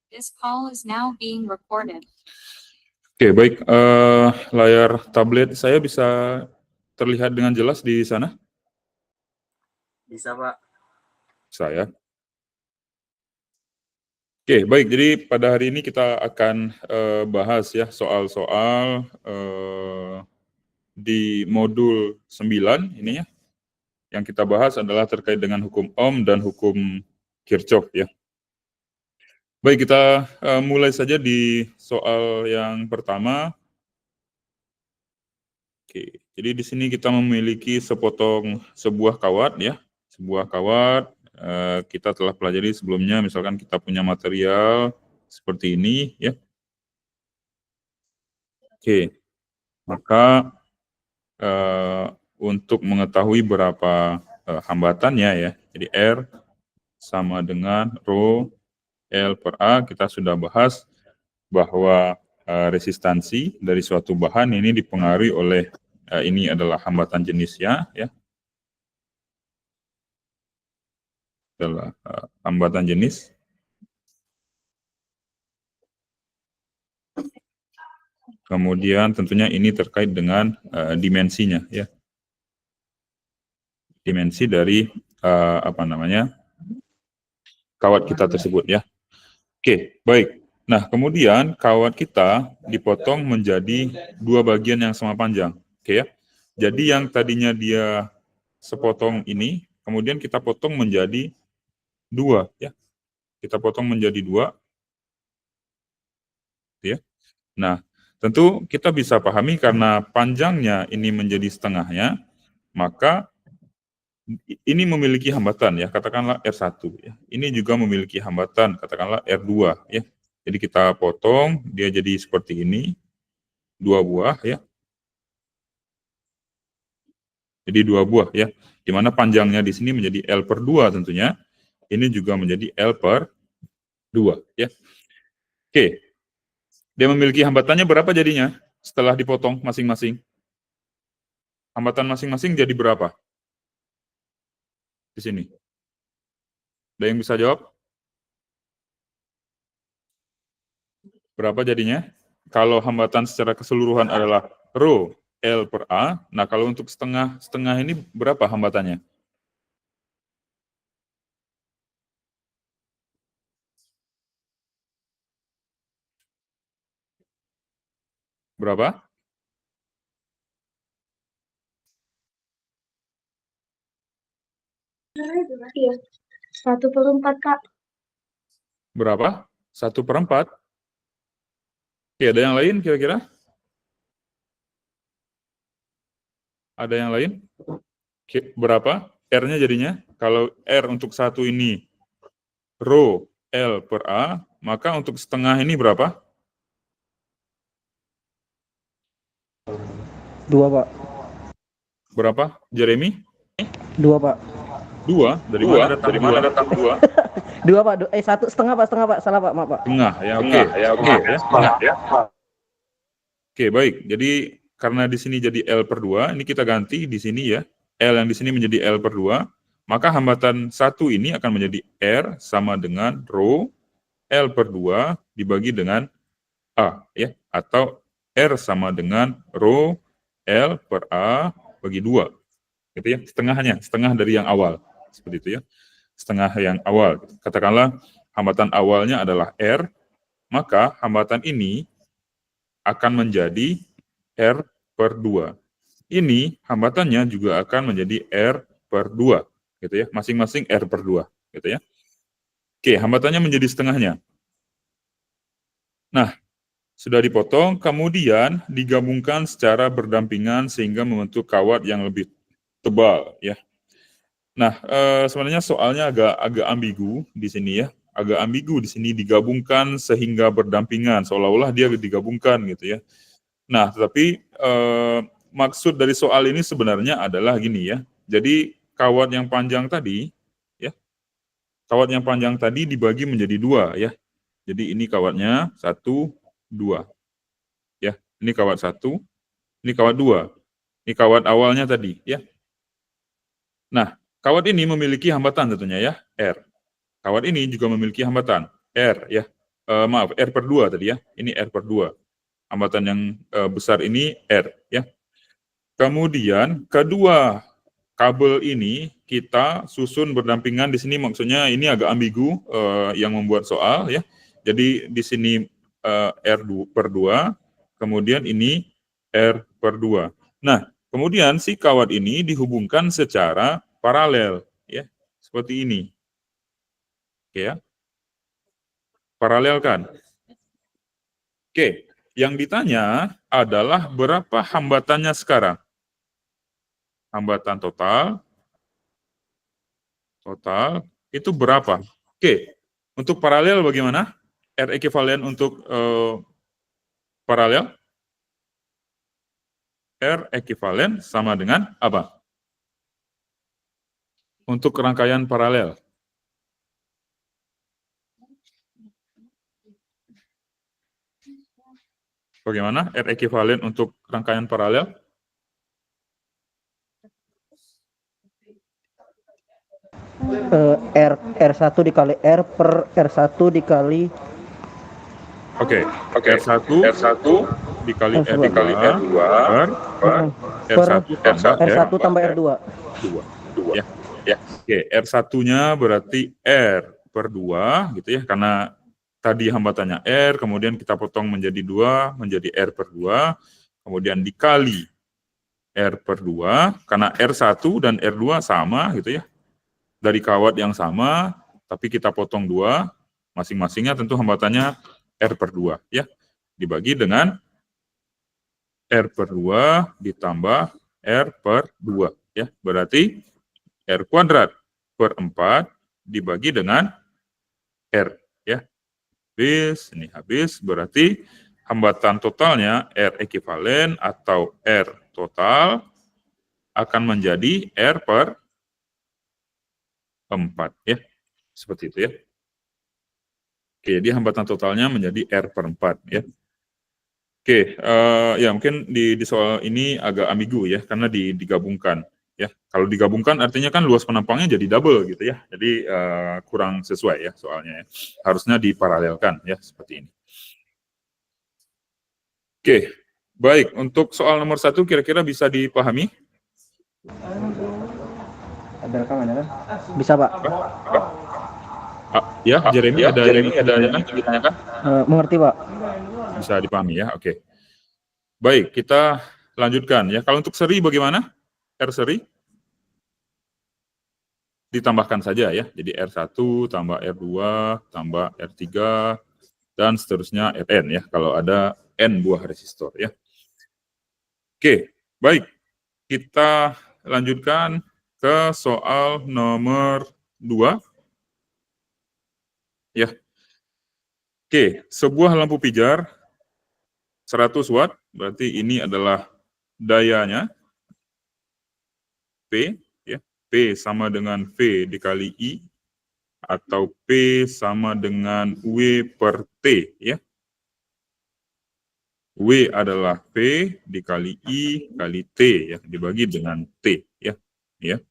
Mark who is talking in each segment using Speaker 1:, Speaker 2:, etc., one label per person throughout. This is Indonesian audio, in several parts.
Speaker 1: This call is now being recorded.
Speaker 2: Oke, baik. Layar tablet saya bisa terlihat dengan jelas di sana?
Speaker 3: Bisa, Pak.
Speaker 2: Saya. Oke, baik. Jadi pada hari ini kita akan bahas ya soal-soal di modul 9 ini ya. Yang kita bahas adalah terkait dengan hukum Ohm dan hukum Kirchhoff ya. Baik, kita mulai saja di soal yang pertama. Oke, jadi di sini kita memiliki sepotong sebuah kawat ya. Sebuah kawat kita telah pelajari sebelumnya, misalkan kita punya material seperti ini ya. Oke, maka untuk mengetahui berapa hambatannya ya, jadi R sama dengan Rho L per A, kita sudah bahas bahwa resistansi dari suatu bahan ini dipengaruhi oleh ini adalah hambatan jenisnya ya, adalah hambatan jenis. Kemudian tentunya ini terkait dengan dimensinya ya, dimensi dari kawat kita tersebut ya. Oke, baik. Nah, kemudian kawat kita dipotong menjadi dua bagian yang sama panjang. Oke ya. Jadi yang tadinya dia sepotong ini, kemudian kita potong menjadi dua ya. Kita potong menjadi dua. Ya. Nah, tentu kita bisa pahami karena panjangnya ini menjadi setengahnya, maka ini memiliki hambatan ya, katakanlah R1 ya. Ini juga memiliki hambatan, katakanlah R2 ya. Jadi kita potong, dia jadi seperti ini, dua buah ya. Jadi dua buah ya, di mana panjangnya di sini menjadi L per 2 tentunya. Ini juga menjadi L per 2 ya. Oke. Dia memiliki hambatannya berapa jadinya setelah dipotong masing-masing? Hambatan masing-masing jadi berapa? Di sini. Ada yang bisa jawab? Berapa jadinya? Kalau hambatan secara keseluruhan adalah Rho L per A, nah kalau untuk setengah ini berapa hambatannya? Berapa?
Speaker 4: Iya, 1/4, Kak.
Speaker 2: Berapa? 1/4? Oke, ada yang lain kira-kira? Ada yang lain? Oke, berapa? R-nya jadinya? Kalau R untuk satu ini Rho L per A, maka untuk setengah ini berapa?
Speaker 5: 2, Pak.
Speaker 2: Berapa, Jeremy?
Speaker 5: 2, Pak.
Speaker 2: 2? Dari mana datang 2?
Speaker 5: 2, Pak. 1,5, Pak. Setengah, Pak. Salah, Pak. Maaf, Pak.
Speaker 2: Tengah, ya oke. Oke, baik. Jadi karena di sini jadi L per 2, ini kita ganti di sini ya. L yang di sini menjadi L per 2, maka hambatan 1 ini akan menjadi R sama dengan Rho L per 2 dibagi dengan A ya, atau R sama dengan Rho L per A bagi 2. Gitu ya, setengah dari yang awal. Seperti itu ya. Setengah yang awal. Katakanlah hambatan awalnya adalah R, maka hambatan ini akan menjadi R per 2. Ini hambatannya juga akan menjadi R per 2. Gitu ya, masing-masing R per 2. Gitu ya. Oke, hambatannya menjadi setengahnya. Nah, sudah dipotong, kemudian digabungkan secara berdampingan sehingga membentuk kawat yang lebih tebal ya. Nah, sebenarnya soalnya agak ambigu di sini ya, agak ambigu di sini digabungkan sehingga berdampingan, seolah-olah dia digabungkan gitu ya. Nah, tetapi maksud dari soal ini sebenarnya adalah gini ya. Jadi kawat yang panjang tadi ya, kawat yang panjang tadi dibagi menjadi dua ya. Jadi ini kawatnya 1, 2 ya. Ini kawat 1, ini kawat 2. Ini kawat awalnya tadi ya. Nah, kawat ini memiliki hambatan tentunya ya, R. Kawat ini juga memiliki hambatan, R ya. maaf, R per 2 tadi ya. Ini R per 2. Hambatan yang besar ini R ya. Kemudian kedua kabel ini kita susun berdampingan. Di sini maksudnya ini agak ambigu yang membuat soal ya. Jadi di sini R per 2, kemudian ini R per 2. Nah, kemudian si kawat ini dihubungkan secara paralel ya. Seperti ini. Oke ya. Paralel kan? Oke, yang ditanya adalah berapa hambatannya sekarang? Hambatan total itu berapa? Oke, untuk paralel bagaimana? R ekuivalen untuk paralel? R ekuivalen sama dengan apa? Untuk rangkaian paralel. Bagaimana R ekuivalen untuk rangkaian paralel?
Speaker 5: R1 dikali R per R1 dikali
Speaker 2: Oke, R1 dikali R2 per R1
Speaker 5: tambah R2.
Speaker 2: Ya. Oke, R1-nya berarti R per 2 gitu ya, karena tadi hambatannya R, kemudian kita potong menjadi 2, menjadi R per 2, kemudian dikali R per 2, karena R1 dan R2 sama gitu ya, dari kawat yang sama, tapi kita potong 2, masing-masingnya tentu hambatannya R per 2 ya, dibagi dengan R per 2 ditambah R per 2 ya, berarti R kuadrat per 4 dibagi dengan R ya. Ini habis, berarti hambatan totalnya R ekuivalen atau R total akan menjadi R per 4 ya. Seperti itu ya. Oke, jadi hambatan totalnya menjadi R per 4 ya. Oke, ya mungkin di soal ini agak ambigu ya, karena digabungkan. Ya, kalau digabungkan artinya kan luas penampangnya jadi double gitu ya. Jadi kurang sesuai ya soalnya ya. Harusnya diparalelkan ya seperti ini. Oke, baik. Untuk soal nomor 1 kira-kira bisa dipahami?
Speaker 5: Ada rekaman ya? Bisa, Pak.
Speaker 2: Ya, Jeremy ada yang ditanyakan?
Speaker 5: Mengerti, Pak.
Speaker 2: Bisa dipahami ya. Oke. Baik, kita lanjutkan ya. Kalau untuk seri bagaimana? R seri ditambahkan saja ya. Jadi R1 tambah R2 tambah R3 dan seterusnya Rn ya, kalau ada N buah resistor ya. Oke, baik. Kita lanjutkan ke soal nomor 2. Ya. Oke, sebuah lampu pijar 100 watt, berarti ini adalah dayanya P ya. P sama dengan V dikali I atau P sama dengan W per T ya. W adalah P dikali I kali T ya, dibagi dengan T ya. Ya.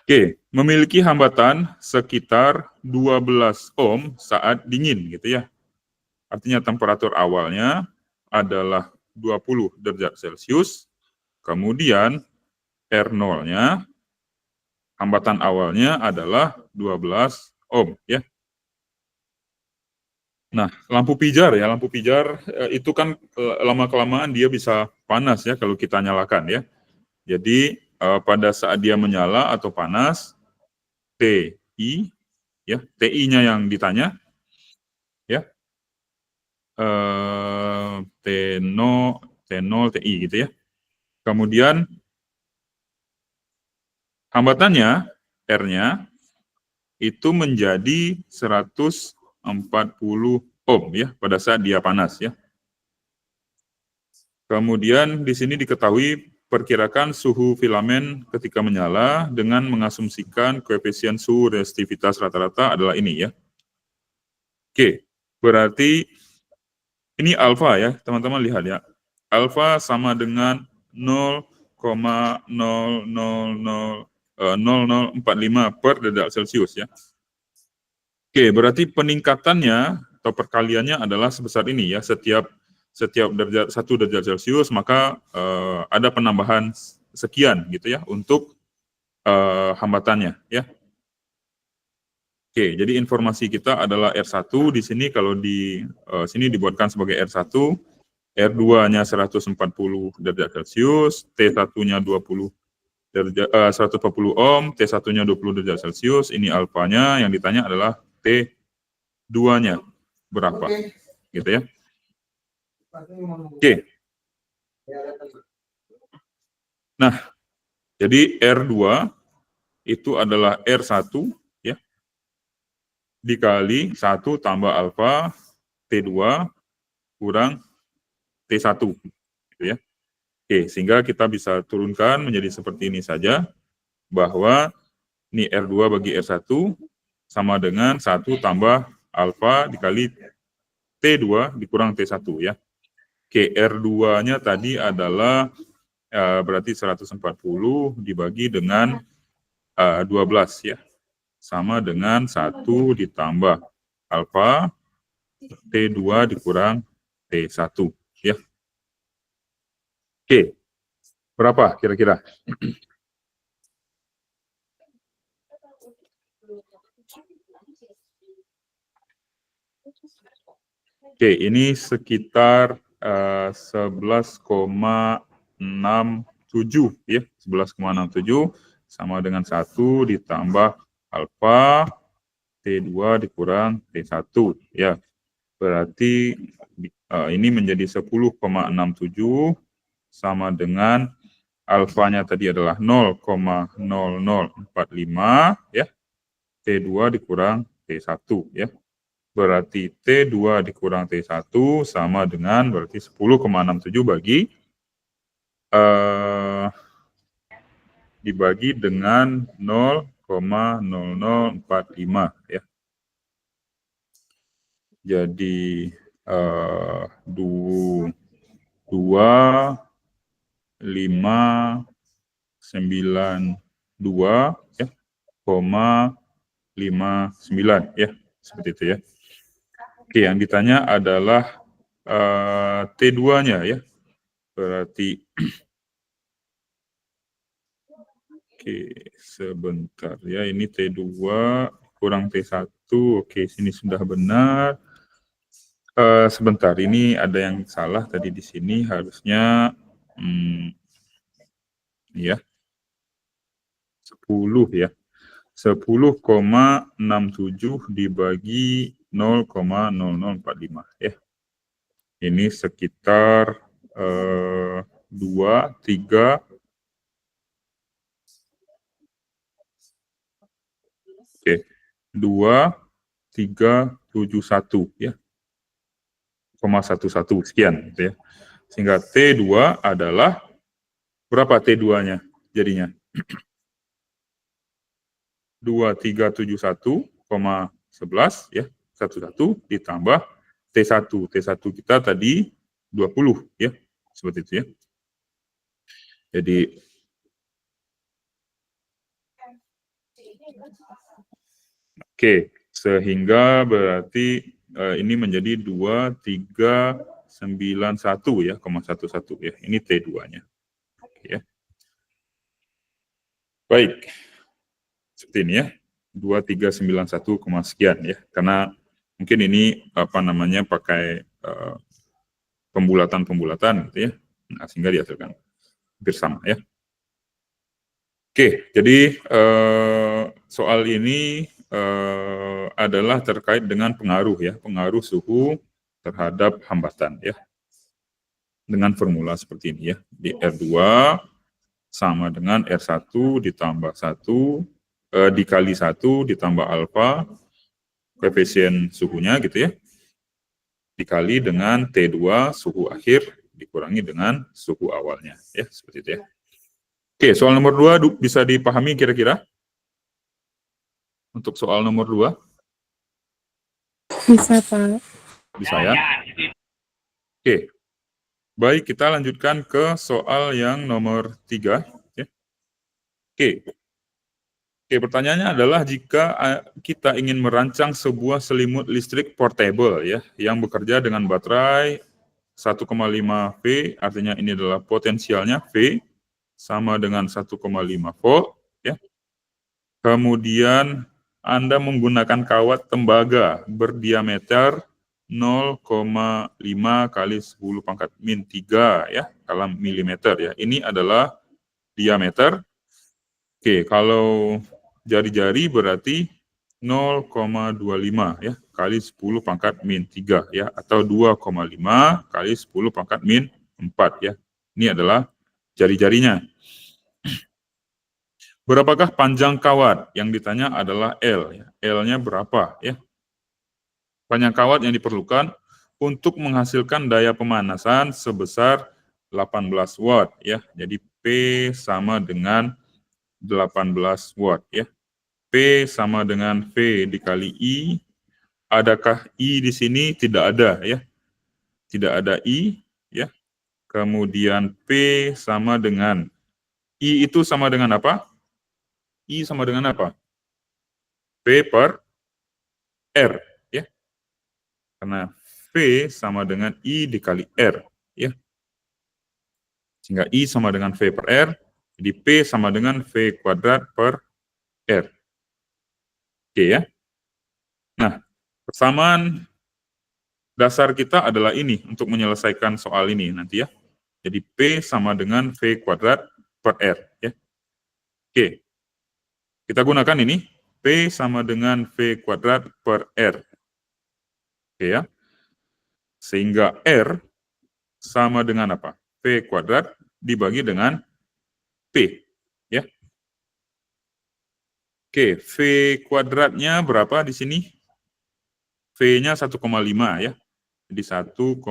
Speaker 2: Oke, memiliki hambatan sekitar 12 ohm saat dingin gitu ya. Artinya temperatur awalnya adalah 20 derajat Celcius, kemudian R0-nya, hambatan awalnya adalah 12 ohm ya. Nah, lampu pijar ya, lampu pijar itu kan lama-kelamaan dia bisa panas ya kalau kita nyalakan ya. Jadi pada saat dia menyala atau panas, TI ya, TI-nya yang ditanya ya. T0 TI gitu ya. Kemudian hambatannya R-nya itu menjadi 140 ohm ya pada saat dia panas ya. Kemudian di sini diketahui perkirakan suhu filamen ketika menyala dengan mengasumsikan koefisien suhu resistivitas rata-rata adalah ini ya. Oke, berarti ini alfa ya, teman-teman lihat ya. Alfa sama dengan 0,000045 per derajat Celcius ya. Oke, berarti peningkatannya atau perkaliannya adalah sebesar ini ya. Setiap derajat 1 derajat Celcius maka ada penambahan sekian gitu ya untuk hambatannya ya. Oke, jadi informasi kita adalah R1 di sini kalau di sini dibuatkan sebagai R1, R2-nya 140 derajat Celcius, T1-nya 140 ohm, T1-nya 20 derajat Celcius, ini alfanya, yang ditanya adalah T2-nya berapa, gitu ya. Oke. Nah, jadi R2 itu adalah R1 ya, dikali 1 tambah alfa T2 kurang T1, gitu ya. Oke, sehingga kita bisa turunkan menjadi seperti ini saja, bahwa ini R2 bagi R1 sama dengan 1 tambah alfa dikali T2 dikurang T1 ya. Oke, R2-nya tadi adalah berarti 140 dibagi dengan 12 ya. Sama dengan 1 ditambah alfa T2 dikurang T1 ya. Oke, berapa kira-kira? Oke, ini sekitar 11,67 ya, 11,67 sama dengan 1 ditambah alfa T2 dikurang T1 ya. Berarti ini menjadi 10,67 sama dengan alfanya tadi adalah 0,0045 ya. T2 dikurang T1 ya. Berarti T2 dikurang T1 sama dengan berarti 10,67 dibagi dengan 0,0045 ya. Jadi 2592 ya, 0,59 ya, seperti itu ya. Oke, yang ditanya adalah T2-nya ya. Berarti oke, sebentar ya, ini T2 kurang T1. Oke, sini sudah benar. Sebentar, ini ada yang salah tadi di sini, harusnya ya 10 ya. 10,67 dibagi 0,0045 ya. Ini sekitar 2, 3, oke, 2,371 ya. 0,11 sekian gitu ya. Sehingga T2 adalah berapa T2-nya jadinya? 2371,11 ya, 11 ditambah T1. T1 kita tadi 20 ya, seperti itu ya. Jadi oke, sehingga berarti ini menjadi 2391 ya, 0,11 ya. Ini T2-nya. Oke ya. Baik. Seperti ini ya. 2391, sekian ya. Karena mungkin ini apa namanya pakai pembulatan-pembulatan gitu ya. Nah, sehingga dihasilkan hampir sama ya. Oke, jadi soal ini adalah terkait dengan pengaruh ya, pengaruh suhu terhadap hambatan ya. Dengan formula seperti ini ya. Di R2 sama dengan R1 ditambah 1 dikali 1 ditambah alfa koefisien suhunya gitu ya. Dikali dengan T2 suhu akhir dikurangi dengan suhu awalnya ya, seperti itu ya. Oke, soal nomor 2 bisa dipahami kira-kira? Untuk soal nomor 2?
Speaker 6: Bisa, Pak.
Speaker 2: Bisa ya? Oke. Baik, kita lanjutkan ke soal yang nomor 3. Ya. Oke. Oke, pertanyaannya adalah jika kita ingin merancang sebuah selimut listrik portable ya yang bekerja dengan baterai 1,5 V, artinya ini adalah potensialnya V sama dengan 1,5 volt ya. Kemudian Anda menggunakan kawat tembaga berdiameter 0,5 kali 10 pangkat min 3 ya, dalam milimeter ya. Ini adalah diameter. Oke, kalau jari-jari berarti 0,25 ya kali 10 pangkat min 3 ya, atau 2,5 kali 10 pangkat min 4 ya. Ini adalah jari-jarinya. Berapakah panjang kawat? Yang ditanya adalah L ya. L-nya berapa ya? Panjang kawat yang diperlukan untuk menghasilkan daya pemanasan sebesar 18 watt ya. Jadi P sama dengan 18 watt ya. P sama dengan V dikali I. Adakah I di sini? Tidak ada ya. Tidak ada I ya. Kemudian P sama dengan I itu sama dengan apa? I sama dengan apa? P per R ya. Karena V sama dengan I dikali R ya. Sehingga I sama dengan V per R, jadi P sama dengan V kuadrat per R. Oke ya. Nah, persamaan dasar kita adalah ini untuk menyelesaikan soal ini nanti ya. Jadi P sama dengan V kuadrat per R ya. Oke. Kita gunakan ini P sama dengan V kuadrat per R. Oke ya. Sehingga R sama dengan apa? V kuadrat dibagi dengan P ya. Oke, V kuadratnya berapa di sini? V-nya 1,5 ya. Jadi 1,5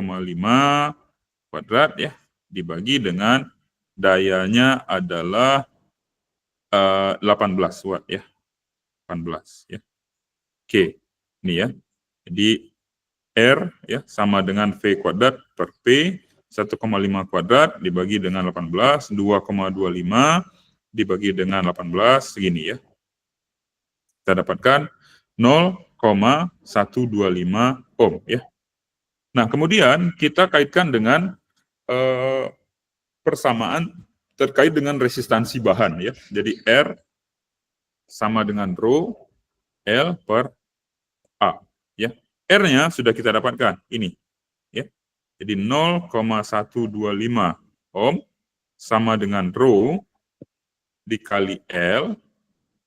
Speaker 2: kuadrat ya dibagi dengan dayanya adalah 18 watt ya. 18 ya. Oke, ini ya. Jadi R ya sama dengan V kuadrat per P 1,5 kuadrat dibagi dengan 18, 2,25 dibagi dengan 18 segini ya. Kita dapatkan 0,125 ohm ya. Nah, kemudian kita kaitkan dengan persamaan terkait dengan resistansi bahan ya. Jadi R sama dengan rho L per A ya. R-nya sudah kita dapatkan ini ya. Jadi 0,125 ohm sama dengan rho dikali L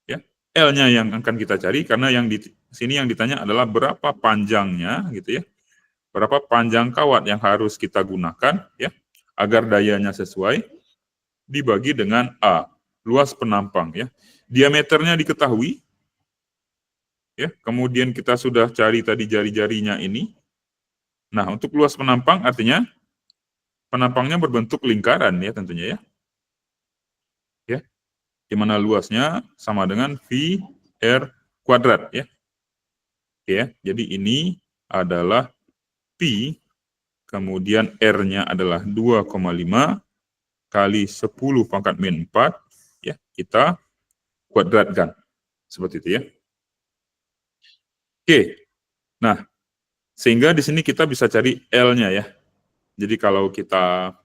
Speaker 2: ya. L-nya yang akan kita cari karena yang di sini yang ditanya adalah berapa panjangnya gitu ya. Berapa panjang kawat yang harus kita gunakan ya agar dayanya sesuai dibagi dengan A, luas penampang ya. Diameternya diketahui ya. Kemudian kita sudah cari tadi jari-jarinya ini. Nah, untuk luas penampang artinya penampangnya berbentuk lingkaran ya tentunya ya. Ya. Di mana luasnya sama dengan V R kuadrat ya. Oke ya. Jadi ini adalah Pi, kemudian R-nya adalah 2,5 kali 10 pangkat min 4 ya, kita kuadratkan. Seperti itu ya. Oke. Nah, sehingga di sini kita bisa cari L-nya ya. Jadi kalau kita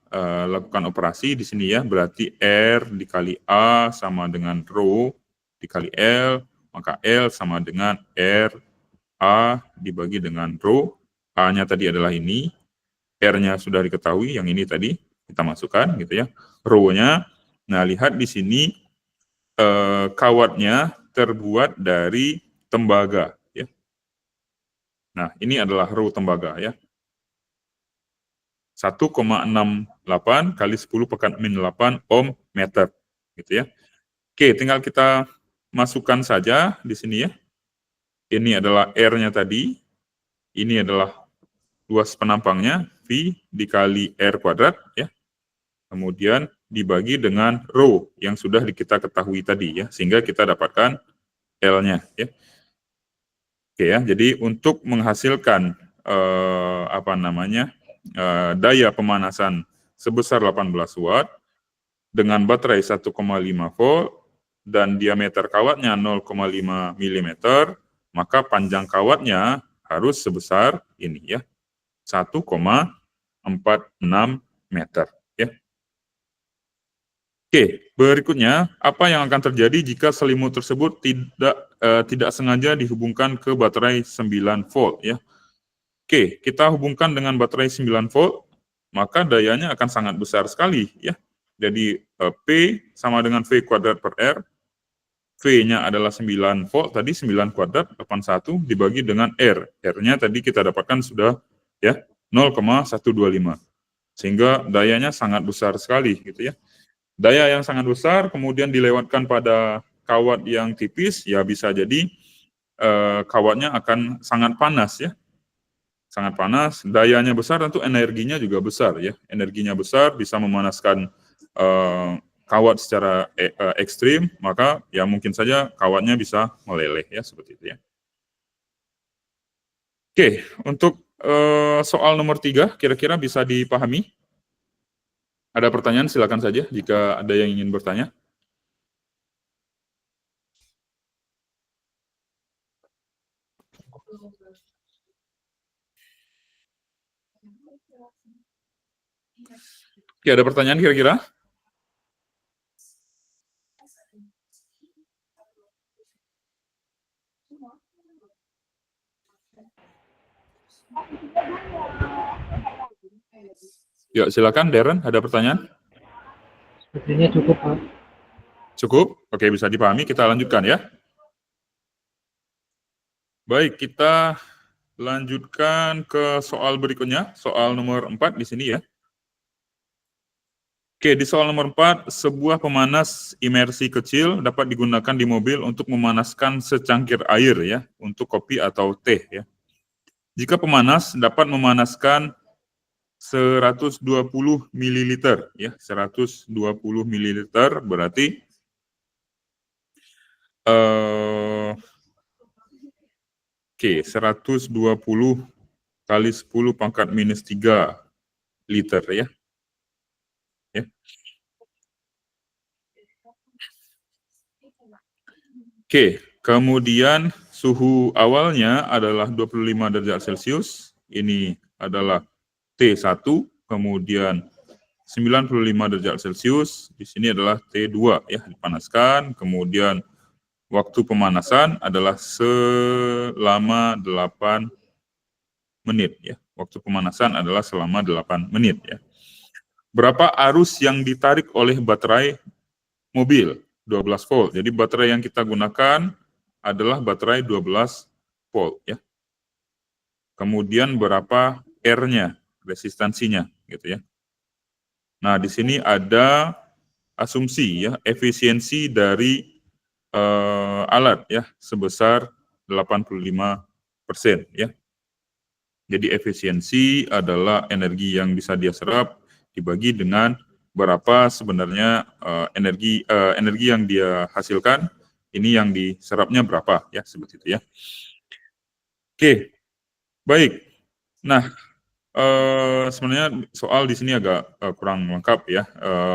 Speaker 2: lakukan operasi di sini ya, berarti R dikali A sama dengan rho dikali L, maka L sama dengan R A dibagi dengan rho. A-nya tadi adalah ini, R-nya sudah diketahui, yang ini tadi kita masukkan gitu ya. Rho-nya, nah lihat di sini kawatnya terbuat dari tembaga ya. Nah, ini adalah rho tembaga ya. 1,68 kali 10 pangkat min 8 ohm meter gitu ya. Oke, tinggal kita masukkan saja di sini ya. Ini adalah R-nya tadi. Ini adalah luas penampangnya V dikali R kuadrat ya. Kemudian dibagi dengan rho yang sudah kita ketahui tadi ya, sehingga kita dapatkan L-nya ya. Oke ya, jadi untuk menghasilkan daya pemanasan sebesar 18 watt dengan baterai 1,5 volt dan diameter kawatnya 0,5 mm, maka panjang kawatnya harus sebesar ini ya, 1,46 meter ya. Oke, berikutnya apa yang akan terjadi jika selimut tersebut tidak sengaja dihubungkan ke baterai 9 volt ya. Oke, kita hubungkan dengan baterai 9 volt, maka dayanya akan sangat besar sekali ya. Jadi P sama dengan V kuadrat per R. V-nya adalah 9 volt, tadi 9 kuadrat 81 dibagi dengan R. R-nya tadi kita dapatkan sudah ya 0,125. Sehingga dayanya sangat besar sekali gitu ya. Daya yang sangat besar kemudian dilewatkan pada kawat yang tipis, ya bisa jadi kawatnya akan sangat panas ya. Sangat panas, dayanya besar, tentu energinya juga besar ya. Energinya besar bisa memanaskan kawat secara ekstrim, maka ya mungkin saja kawatnya bisa meleleh ya, seperti itu ya. Oke, untuk soal nomor 3 kira-kira bisa dipahami? Ada pertanyaan silakan saja jika ada yang ingin bertanya. Oke, ada pertanyaan kira-kira? Ya, silakan Darren, ada pertanyaan?
Speaker 5: Sepertinya cukup, Pak.
Speaker 2: Cukup? Oke, bisa dipahami, kita lanjutkan ya. Baik, kita lanjutkan ke soal berikutnya, soal nomor 4 di sini ya. Oke, di soal nomor 4, sebuah pemanas imersi kecil dapat digunakan di mobil untuk memanaskan secangkir air ya, untuk kopi atau teh ya. Jika pemanas dapat memanaskan 120 ml ya, 120 ml berarti oke, 120 kali 10 pangkat minus 3 liter ya. Ya. Oke, kemudian suhu awalnya adalah 25 derajat Celcius. Ini adalah T1, kemudian 95 derajat Celcius. Di sini adalah T2 ya, dipanaskan. Kemudian waktu pemanasan adalah selama 8 menit ya. Waktu pemanasan adalah selama 8 menit ya. Berapa arus yang ditarik oleh baterai mobil? 12 volt. Jadi baterai yang kita gunakan adalah baterai 12 volt ya. Kemudian berapa R-nya, resistansinya gitu ya. Nah, di sini ada asumsi ya, efisiensi dari alat ya sebesar 85% ya. Jadi efisiensi adalah energi yang bisa dia serap dibagi dengan berapa sebenarnya energi yang dia hasilkan, ini yang diserapnya berapa ya, seperti itu ya. Oke, baik. Nah, sebenarnya soal di sini agak kurang lengkap ya.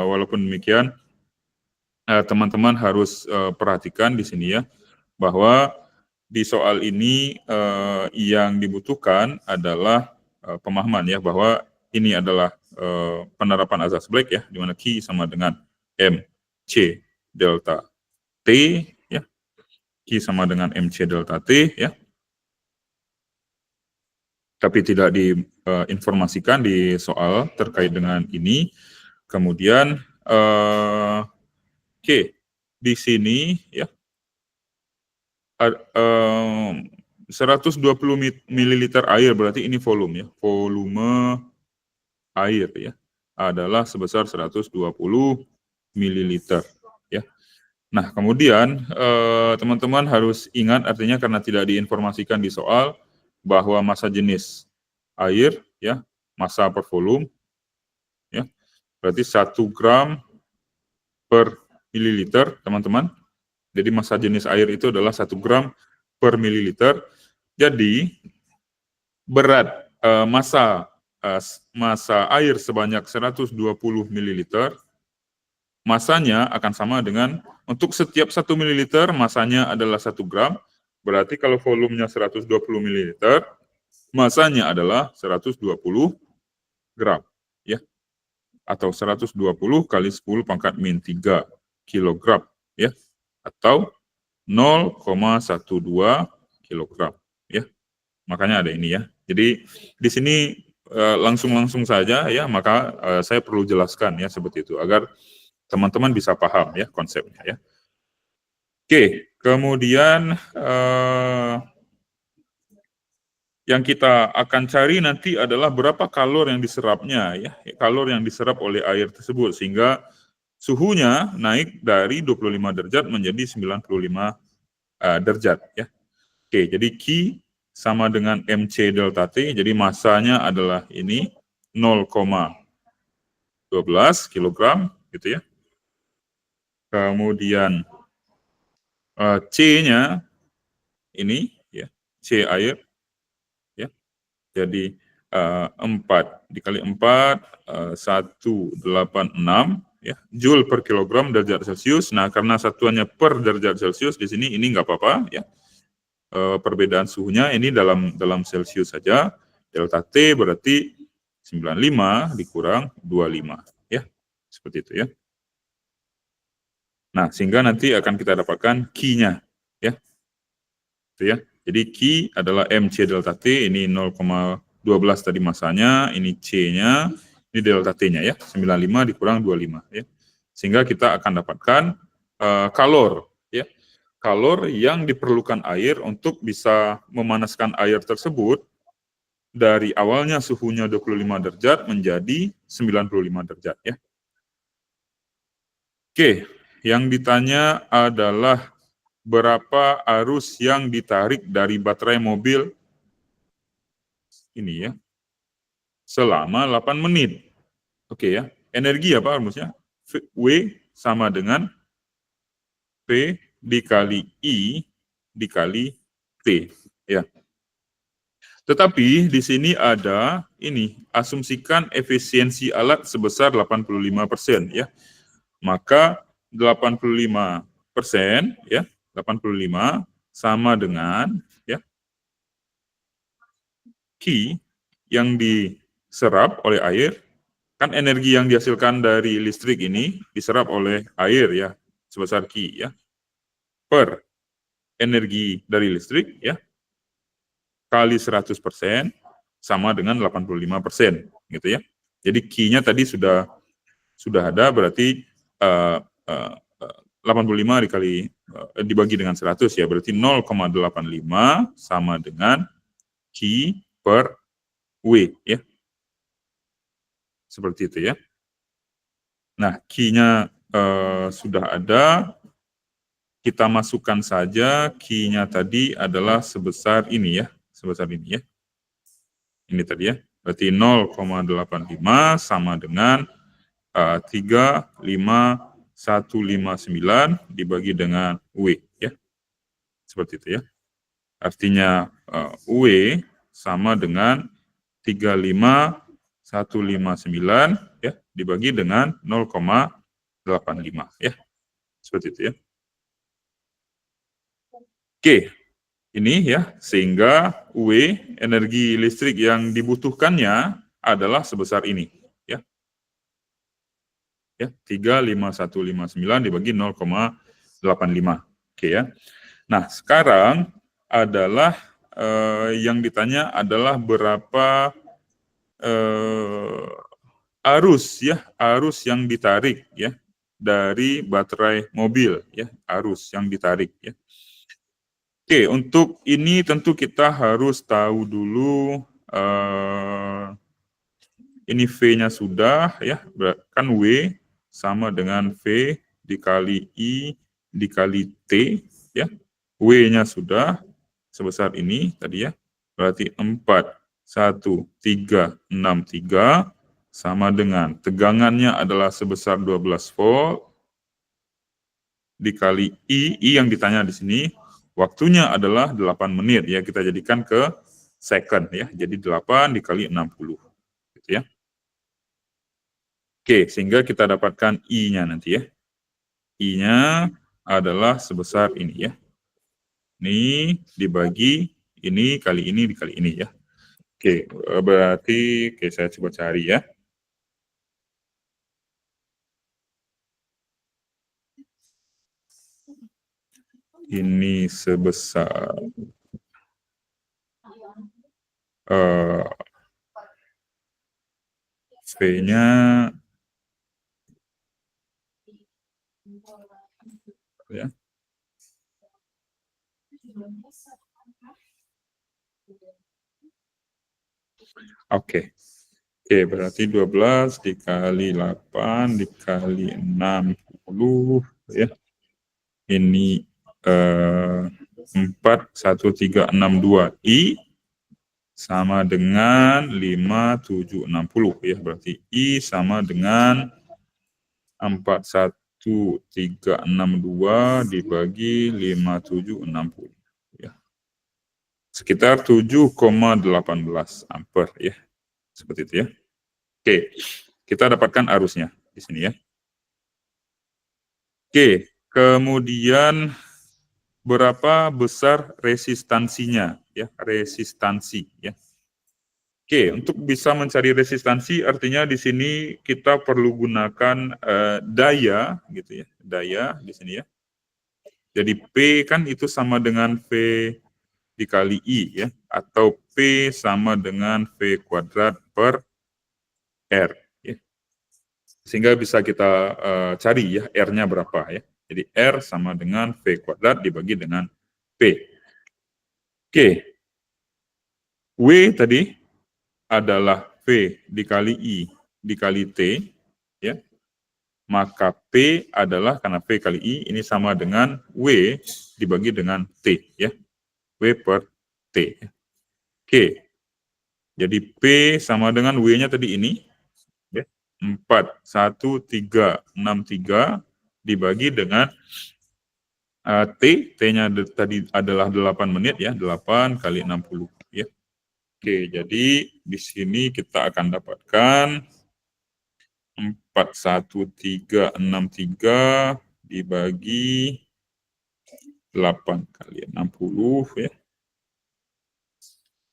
Speaker 2: Walaupun demikian, teman-teman harus perhatikan di sini ya, bahwa di soal ini yang dibutuhkan adalah pemahaman ya, bahwa ini adalah penerapan azas Black ya, di mana Q sama dengan MC delta T ya, Q sama dengan MC delta T ya, tapi tidak diinformasikan di soal terkait dengan ini. Kemudian oke, di sini ya 120 ml air, berarti ini volume ya, volume air ya, adalah sebesar 120 ml ya. Nah, kemudian teman-teman harus ingat, artinya karena tidak diinformasikan di soal, bahwa massa jenis air ya, massa per volume ya, berarti 1 gram per mililiter teman-teman. Jadi massa jenis air itu adalah 1 gram per mililiter. Jadi berat massa air sebanyak 120 ml masanya akan sama dengan, untuk setiap 1 ml masanya adalah 1 gram, berarti kalau volumenya 120 ml, masanya adalah 120 gram, ya, atau 120 kali 10 pangkat min 3 kilogram, ya, atau 0,12 kilogram, ya. Makanya ada ini ya. Jadi di sini langsung saja ya, maka saya perlu jelaskan ya seperti itu agar teman-teman bisa paham ya konsepnya ya. Oke, kemudian yang kita akan cari nanti adalah berapa kalor yang diserapnya ya, kalor yang diserap oleh air tersebut sehingga suhunya naik dari 25 derajat menjadi 95 derajat ya. Oke, jadi Q sama dengan MC delta T, jadi masanya adalah ini 0,12 kg gitu ya. Kemudian C-nya ini ya, C air ya. Jadi 4 dikali 4 186 ya, joule per kilogram derajat Celcius. Nah, karena satuannya per derajat Celcius di sini ini nggak apa-apa ya. Perbedaan suhunya ini dalam Celcius saja. Delta T berarti 95 dikurang 25 ya. Seperti itu ya. Nah, sehingga nanti akan kita dapatkan Q-nya ya. Itu ya. Jadi Q adalah MC delta T, ini 0,12 tadi masanya, ini C-nya, ini delta T-nya ya, 95 dikurang 25 ya. Sehingga kita akan dapatkan kalor ya. Kalor yang diperlukan air untuk bisa memanaskan air tersebut dari awalnya suhunya 25 derajat menjadi 95 derajat ya. Oke, yang ditanya adalah berapa arus yang ditarik dari baterai mobil ini ya selama 8 menit. Oke ya, energi apa rumusnya? W sama dengan P dikali I dikali T ya. Tetapi di sini ada ini, asumsikan efisiensi alat sebesar 85% ya. Maka 85% ya, 85 sama dengan ya Q yang diserap oleh air, kan energi yang dihasilkan dari listrik ini diserap oleh air ya, sebesar Q ya, per energi dari listrik ya, kali 100% sama dengan 85% gitu ya. Jadi Q-nya tadi sudah ada, berarti 85 dikali dibagi dengan 100 ya, berarti 0,85 sama dengan Q per W ya. Seperti itu ya. Nah, Q-nya sudah ada, kita masukkan saja Q-nya tadi adalah sebesar ini ya, sebesar ini ya. Ini tadi ya, berarti 0,85 sama dengan 35159 dibagi dengan W ya. Seperti itu ya. Artinya W sama dengan 35159 ya dibagi dengan 0,85 ya. Seperti itu ya. Oke. Ini ya, sehingga W energi listrik yang dibutuhkannya adalah sebesar ini ya. Ya, 35159 dibagi 0,85. Oke ya. Nah, sekarang adalah yang ditanya adalah berapa arus ya, arus yang ditarik ya dari baterai mobil ya, arus yang ditarik ya. Oke, untuk ini tentu kita harus tahu dulu ini V-nya sudah ya, kan W sama dengan V dikali I dikali T ya. W-nya sudah sebesar ini tadi ya. Berarti 41363 sama dengan tegangannya adalah sebesar 12 volt dikali I yang ditanya di sini. Waktunya adalah 8 menit ya, kita jadikan ke second ya. Jadi 8 dikali 60 gitu ya. Oke, sehingga kita dapatkan I-nya nanti ya. I-nya adalah sebesar ini ya. Ini dibagi ini kali ini dikali ini ya. Oke, berarti saya coba cari ya. Ini sebesar V-nya ya. Oke. Oke, berarti 12 dikali 8 dikali 60 ya. Ini 41362 I sama dengan 5760 ya. Berarti I sama dengan 41362 dibagi 5760 ya. Sekitar 7,18 ampere ya. Seperti itu ya. Oke, kita dapatkan arusnya di sini ya. Oke, kemudian berapa besar resistansinya ya, resistansi ya. Oke, untuk bisa mencari resistansi artinya di sini kita perlu gunakan daya gitu ya, daya di sini ya. Jadi P kan itu sama dengan V dikali I ya, atau P sama dengan V kuadrat per R ya. Sehingga bisa kita cari ya R-nya berapa ya. Jadi R sama dengan V kuadrat dibagi dengan P. Oke. W tadi adalah V dikali I dikali T ya. Maka P adalah karena V kali I ini sama dengan W dibagi dengan T ya. W per T. Oke. Jadi P sama dengan W-nya tadi ini ya. 41363 dibagi dengan T-nya tadi adalah 8 menit ya, 8 kali 60 ya. Oke, jadi di sini kita akan dapatkan 41363 dibagi 8 kali 60 ya.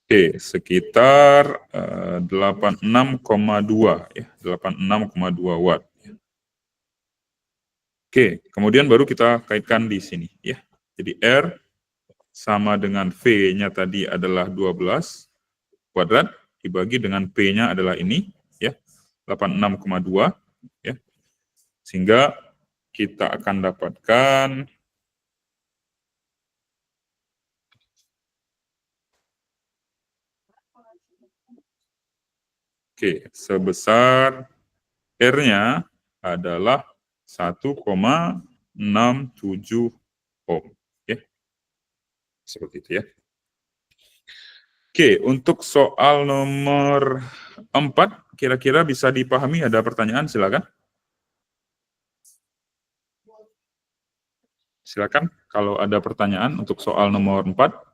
Speaker 2: Oke, sekitar 86,2 ya, 86,2 watt. Oke, kemudian baru kita kaitkan di sini ya. Jadi R sama dengan V-nya tadi adalah 12 kuadrat dibagi dengan P-nya adalah ini ya, 86,2 ya. Sehingga kita akan dapatkan sebesar R-nya adalah 1,67 ohm ya. Seperti itu ya. Oke, untuk soal nomor 4 kira-kira bisa dipahami, ada pertanyaan silakan. Silakan kalau ada pertanyaan untuk soal nomor 4.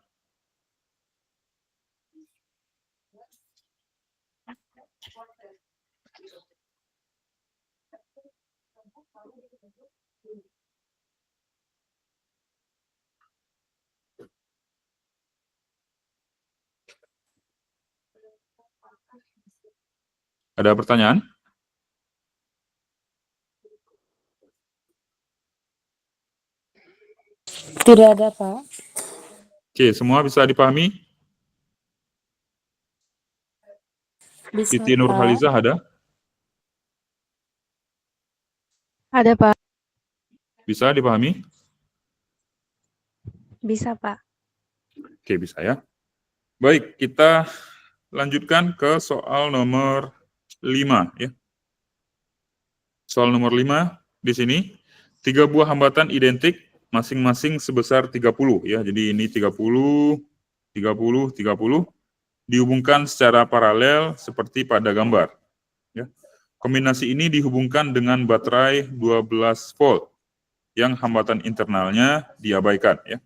Speaker 2: Ada pertanyaan?
Speaker 6: Tidak ada, Pak.
Speaker 2: Oke, semua bisa dipahami?
Speaker 6: Bisa,
Speaker 2: Siti
Speaker 6: Pak.
Speaker 2: Nurhalizah ada?
Speaker 6: Ada, Pak.
Speaker 2: Bisa dipahami?
Speaker 6: Bisa, Pak.
Speaker 2: Oke, bisa ya. Baik, kita lanjutkan ke soal nomor 5 ya. Soal nomor 5 di sini 3 buah hambatan identik masing-masing sebesar 30 ya. Jadi ini 30 30 30 dihubungkan secara paralel seperti pada gambar ya. Kombinasi ini dihubungkan dengan baterai 12 volt yang hambatan internalnya diabaikan ya.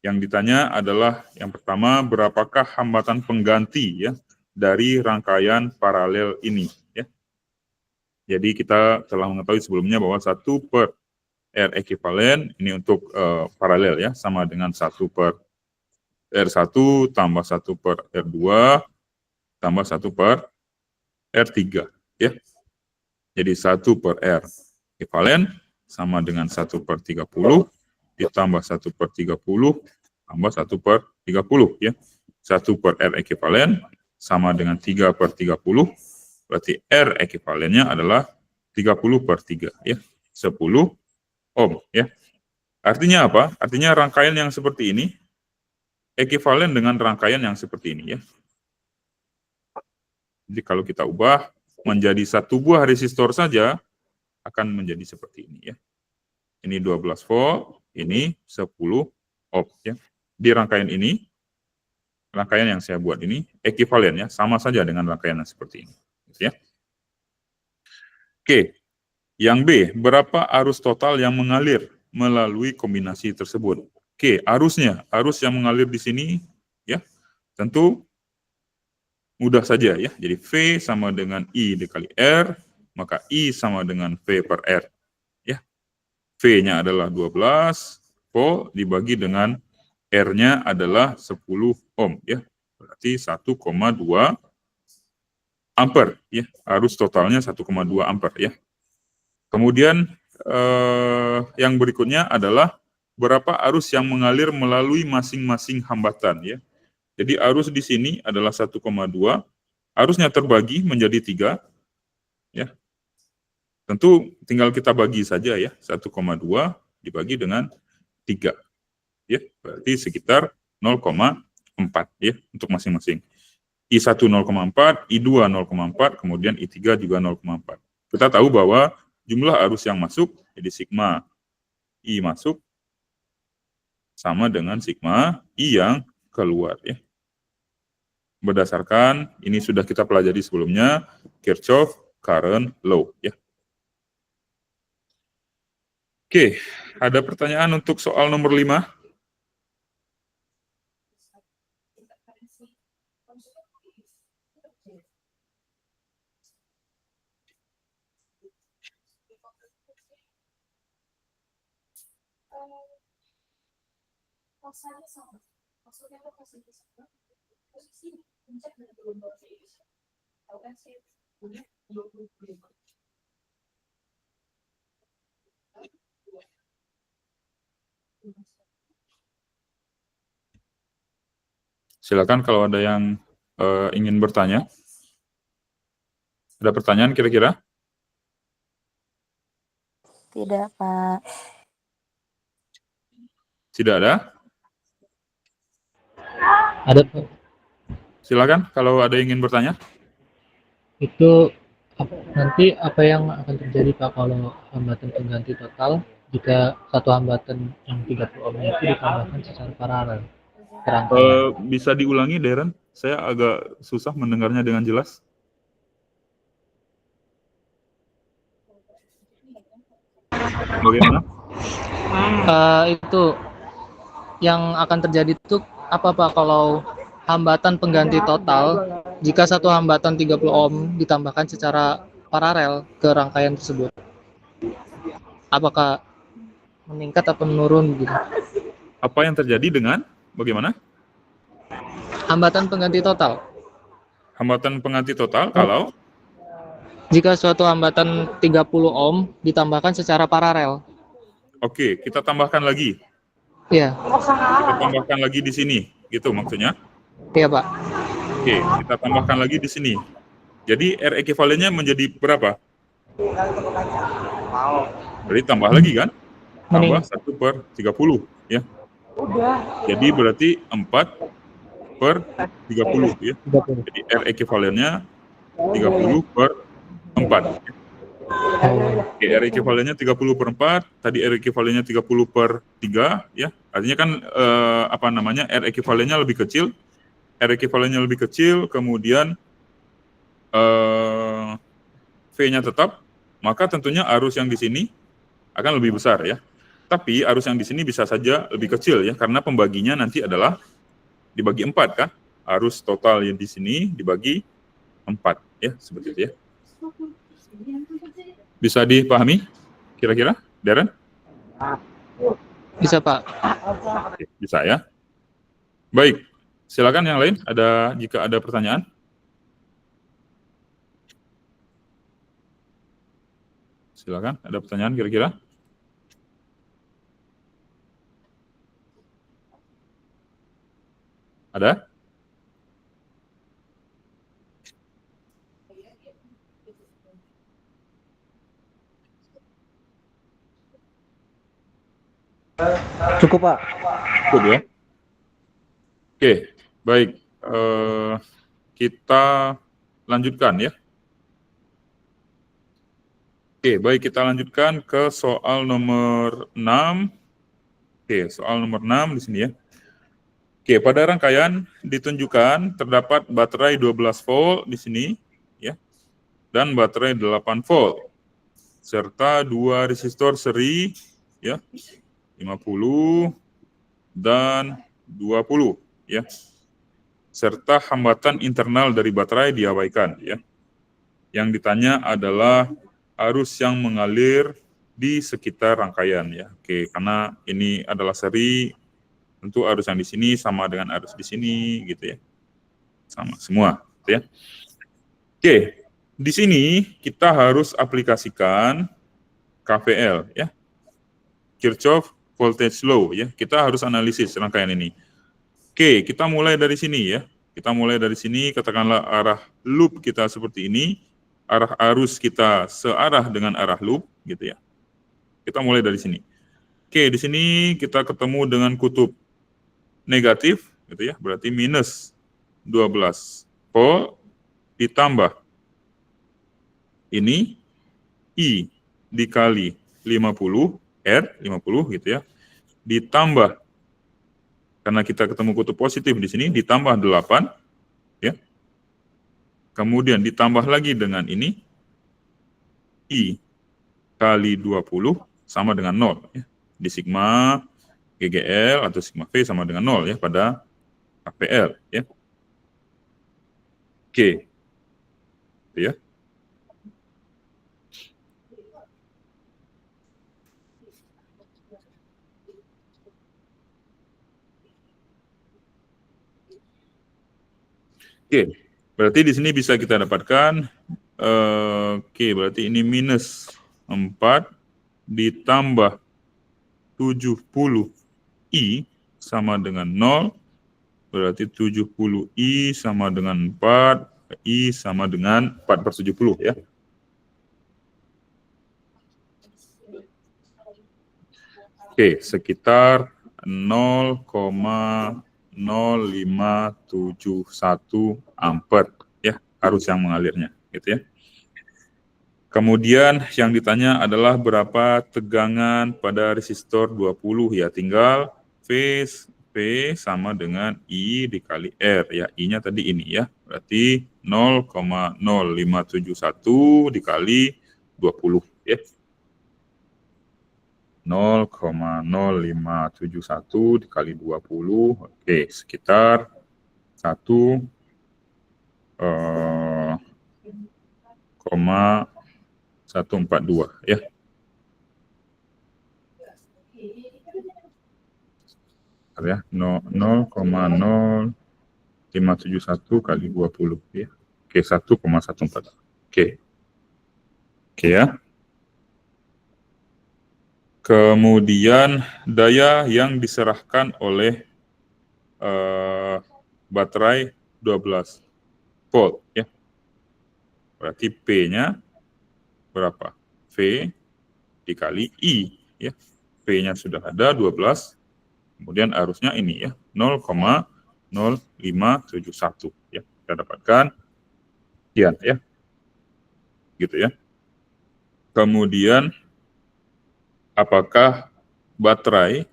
Speaker 2: Yang ditanya adalah yang pertama, berapakah hambatan pengganti ya dari rangkaian paralel ini ya. Jadi kita telah mengetahui sebelumnya bahwa 1 per R ekivalen ini untuk paralel ya, sama dengan 1 per R1 tambah 1 per R2 tambah 1 per R3 ya. Jadi 1 per R ekivalen sama dengan 1 per 30 ditambah 1 per 30 tambah 1 per 30 ya. 1 per R ekivalen sama dengan 3 per 30, berarti R ekivalennya adalah 30 per 3 ya. 10 ohm ya. Artinya apa? Artinya rangkaian yang seperti ini ekivalen dengan rangkaian yang seperti ini ya. Jadi kalau kita ubah menjadi 1 buah resistor saja akan menjadi seperti ini ya. Ini 12 volt, ini 10 ohm ya. Di rangkaian ini, rangkaian yang saya buat ini ekivalen ya, sama saja dengan rangkaian yang seperti ini ya. Oke. Yang B, berapa arus total yang mengalir melalui kombinasi tersebut? Oke, arusnya, arus yang mengalir di sini ya, tentu mudah saja ya. Jadi V sama dengan I dikali R, maka I sama dengan V per R ya. V-nya adalah 12 volt dibagi dengan R-nya adalah 10 ohm ya. Berarti 1,2 ampere ya. Arus totalnya 1,2 ampere ya. Kemudian yang berikutnya adalah berapa arus yang mengalir melalui masing-masing hambatan ya. Jadi arus di sini adalah 1,2, arusnya terbagi menjadi 3 ya. Tentu tinggal kita bagi saja ya, 1,2 dibagi dengan 3 ya, berarti sekitar 0,4 ya untuk masing-masing. I1 0,4, I2 0,4, kemudian I3 juga 0,4. Kita tahu bahwa jumlah arus yang masuk, jadi sigma I masuk sama dengan sigma I yang keluar ya. Berdasarkan ini sudah kita pelajari sebelumnya, Kirchhoff current law ya. Oke, ada pertanyaan untuk soal nomor 5? Silakan kalau ada yang ingin bertanya. Ada pertanyaan kira-kira?
Speaker 6: Tidak, Pak.
Speaker 2: Tidak ada?
Speaker 7: Ada Pak.
Speaker 2: Silakan kalau ada yang ingin bertanya.
Speaker 7: Itu nanti apa yang akan terjadi Pak kalau hambatan pengganti total jika satu hambatan yang 30 ohm itu ditambahkan secara paralel ke rangkaian?
Speaker 2: Bisa diulangi, Darren? Saya agak susah mendengarnya dengan jelas. Bagaimana?
Speaker 7: Itu yang akan terjadi itu apa Pak kalau hambatan pengganti total jika satu hambatan 30 ohm ditambahkan secara paralel ke rangkaian tersebut? Apakah meningkat atau menurun gitu?
Speaker 2: Apa yang terjadi dengan bagaimana?
Speaker 7: Hambatan pengganti total.
Speaker 2: Hambatan pengganti total kalau
Speaker 7: Jika suatu hambatan 30 ohm ditambahkan secara paralel.
Speaker 2: oke, kita tambahkan lagi.
Speaker 7: Iya.
Speaker 2: Kita tambahkan lagi di sini, gitu maksudnya.
Speaker 7: Iya, Pak.
Speaker 2: Oke, kita tambahkan lagi di sini. Jadi R ekivalennya menjadi berapa? Berarti tambah lagi kan? Tambah 1 per 30 ya. Jadi berarti 4 per 30 ya.
Speaker 7: 30.
Speaker 2: Jadi R ekivalennya 30 per 4. Oke, R ekivalennya 30 per 4, tadi R ekivalennya 30 per 3 ya. Artinya kan R ekivalennya lebih kecil. R ekivalennya lebih kecil, kemudian V-nya tetap, maka tentunya arus yang di sini akan lebih besar ya. Tapi arus yang di sini bisa saja lebih kecil ya, karena pembaginya nanti adalah dibagi 4 kan. Arus total yang di sini dibagi 4 ya, seperti itu ya. Bisa dipahami kira-kira, Darren?
Speaker 7: Bisa, Pak.
Speaker 2: Oke, bisa ya. Baik, silakan yang lain. Jika ada pertanyaan. Silakan, ada pertanyaan kira-kira? Ada?
Speaker 5: Cukup, Pak.
Speaker 2: Cukup ya. Oke, baik. Kita lanjutkan ya. Oke, baik, kita lanjutkan ke soal nomor 6. Oke, soal nomor 6 di sini ya. Oke, pada rangkaian ditunjukkan terdapat baterai 12 volt di sini ya. Dan baterai 8 volt serta 2 resistor seri ya. 50 dan 20 ya. Serta hambatan internal dari baterai diabaikan ya. Yang ditanya adalah arus yang mengalir di sekitar rangkaian ya. Oke, karena ini adalah seri, tentu arus yang di sini sama dengan arus di sini gitu ya. Sama semua gitu ya. Oke, di sini kita harus aplikasikan KVL ya. Kirchhoff Voltage Law ya. Kita harus analisis rangkaian ini. Oke, kita mulai dari sini ya. Kita mulai dari sini, katakanlah arah loop kita seperti ini, arah arus kita searah dengan arah loop gitu ya. Kita mulai dari sini. Oke, di sini kita ketemu dengan kutub negatif gitu ya, berarti minus 12 volt ditambah ini I dikali 50 R 50 gitu ya, ditambah karena kita ketemu kutub positif di sini ditambah 8 ya. Kemudian ditambah lagi dengan ini I kali 20 sama dengan 0 ya. Di sigma GGL atau sigma V sama dengan 0 ya pada KVL ya. Oke. Itu ya. Oke, berarti di sini bisa kita dapatkan, oke, berarti ini minus 4 ditambah 70 I sama dengan 0, berarti 70 I sama dengan 4, I sama dengan 4/70 ya. Oke, sekitar 0,0571 ampere ya arus yang mengalirnya gitu ya. Kemudian yang ditanya adalah berapa tegangan pada resistor 20 ya, tinggal V sama dengan I dikali R ya, I-nya tadi ini ya, berarti 0,0571 dikali 20 ya. 0,0571 dikali 20, oke, sekitar 1,142 ya. Ya, 0,0571 kali 20 ya. Oke, 1,14. Oke. Oke ya. Kemudian daya yang diserahkan oleh baterai 12 volt ya. Berarti P-nya berapa? V dikali I ya. P-nya sudah ada 12. Kemudian arusnya ini ya, 0,0571 ya. Kita dapatkan sekian ya. Gitu ya. Kemudian apakah baterai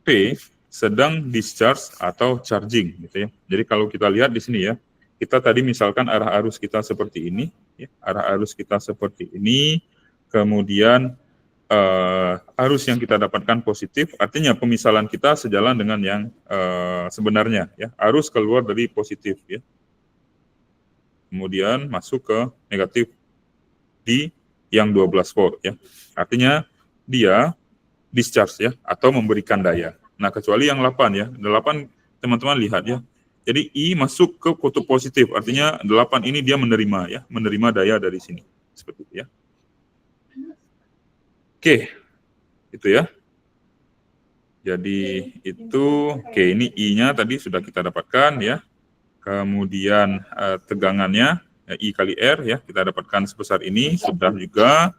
Speaker 2: P sedang discharge atau charging gitu ya. Jadi kalau kita lihat di sini ya, kita tadi misalkan arah arus kita seperti ini ya, arah arus kita seperti ini, kemudian arus yang kita dapatkan positif, artinya pemisalan kita sejalan dengan yang sebenarnya ya, arus keluar dari positif ya. Kemudian masuk ke negatif di yang 12 volt ya. Artinya dia discharge ya atau memberikan daya. Nah, kecuali yang 8 ya. 8 teman-teman lihat ya. Jadi I masuk ke kutub positif, artinya 8 ini dia menerima ya, menerima daya dari sini. Seperti itu ya. Oke. Itu ya. Jadi itu oke, ini I-nya tadi sudah kita dapatkan ya. Kemudian tegangannya I kali R ya, kita dapatkan sebesar ini sudah juga.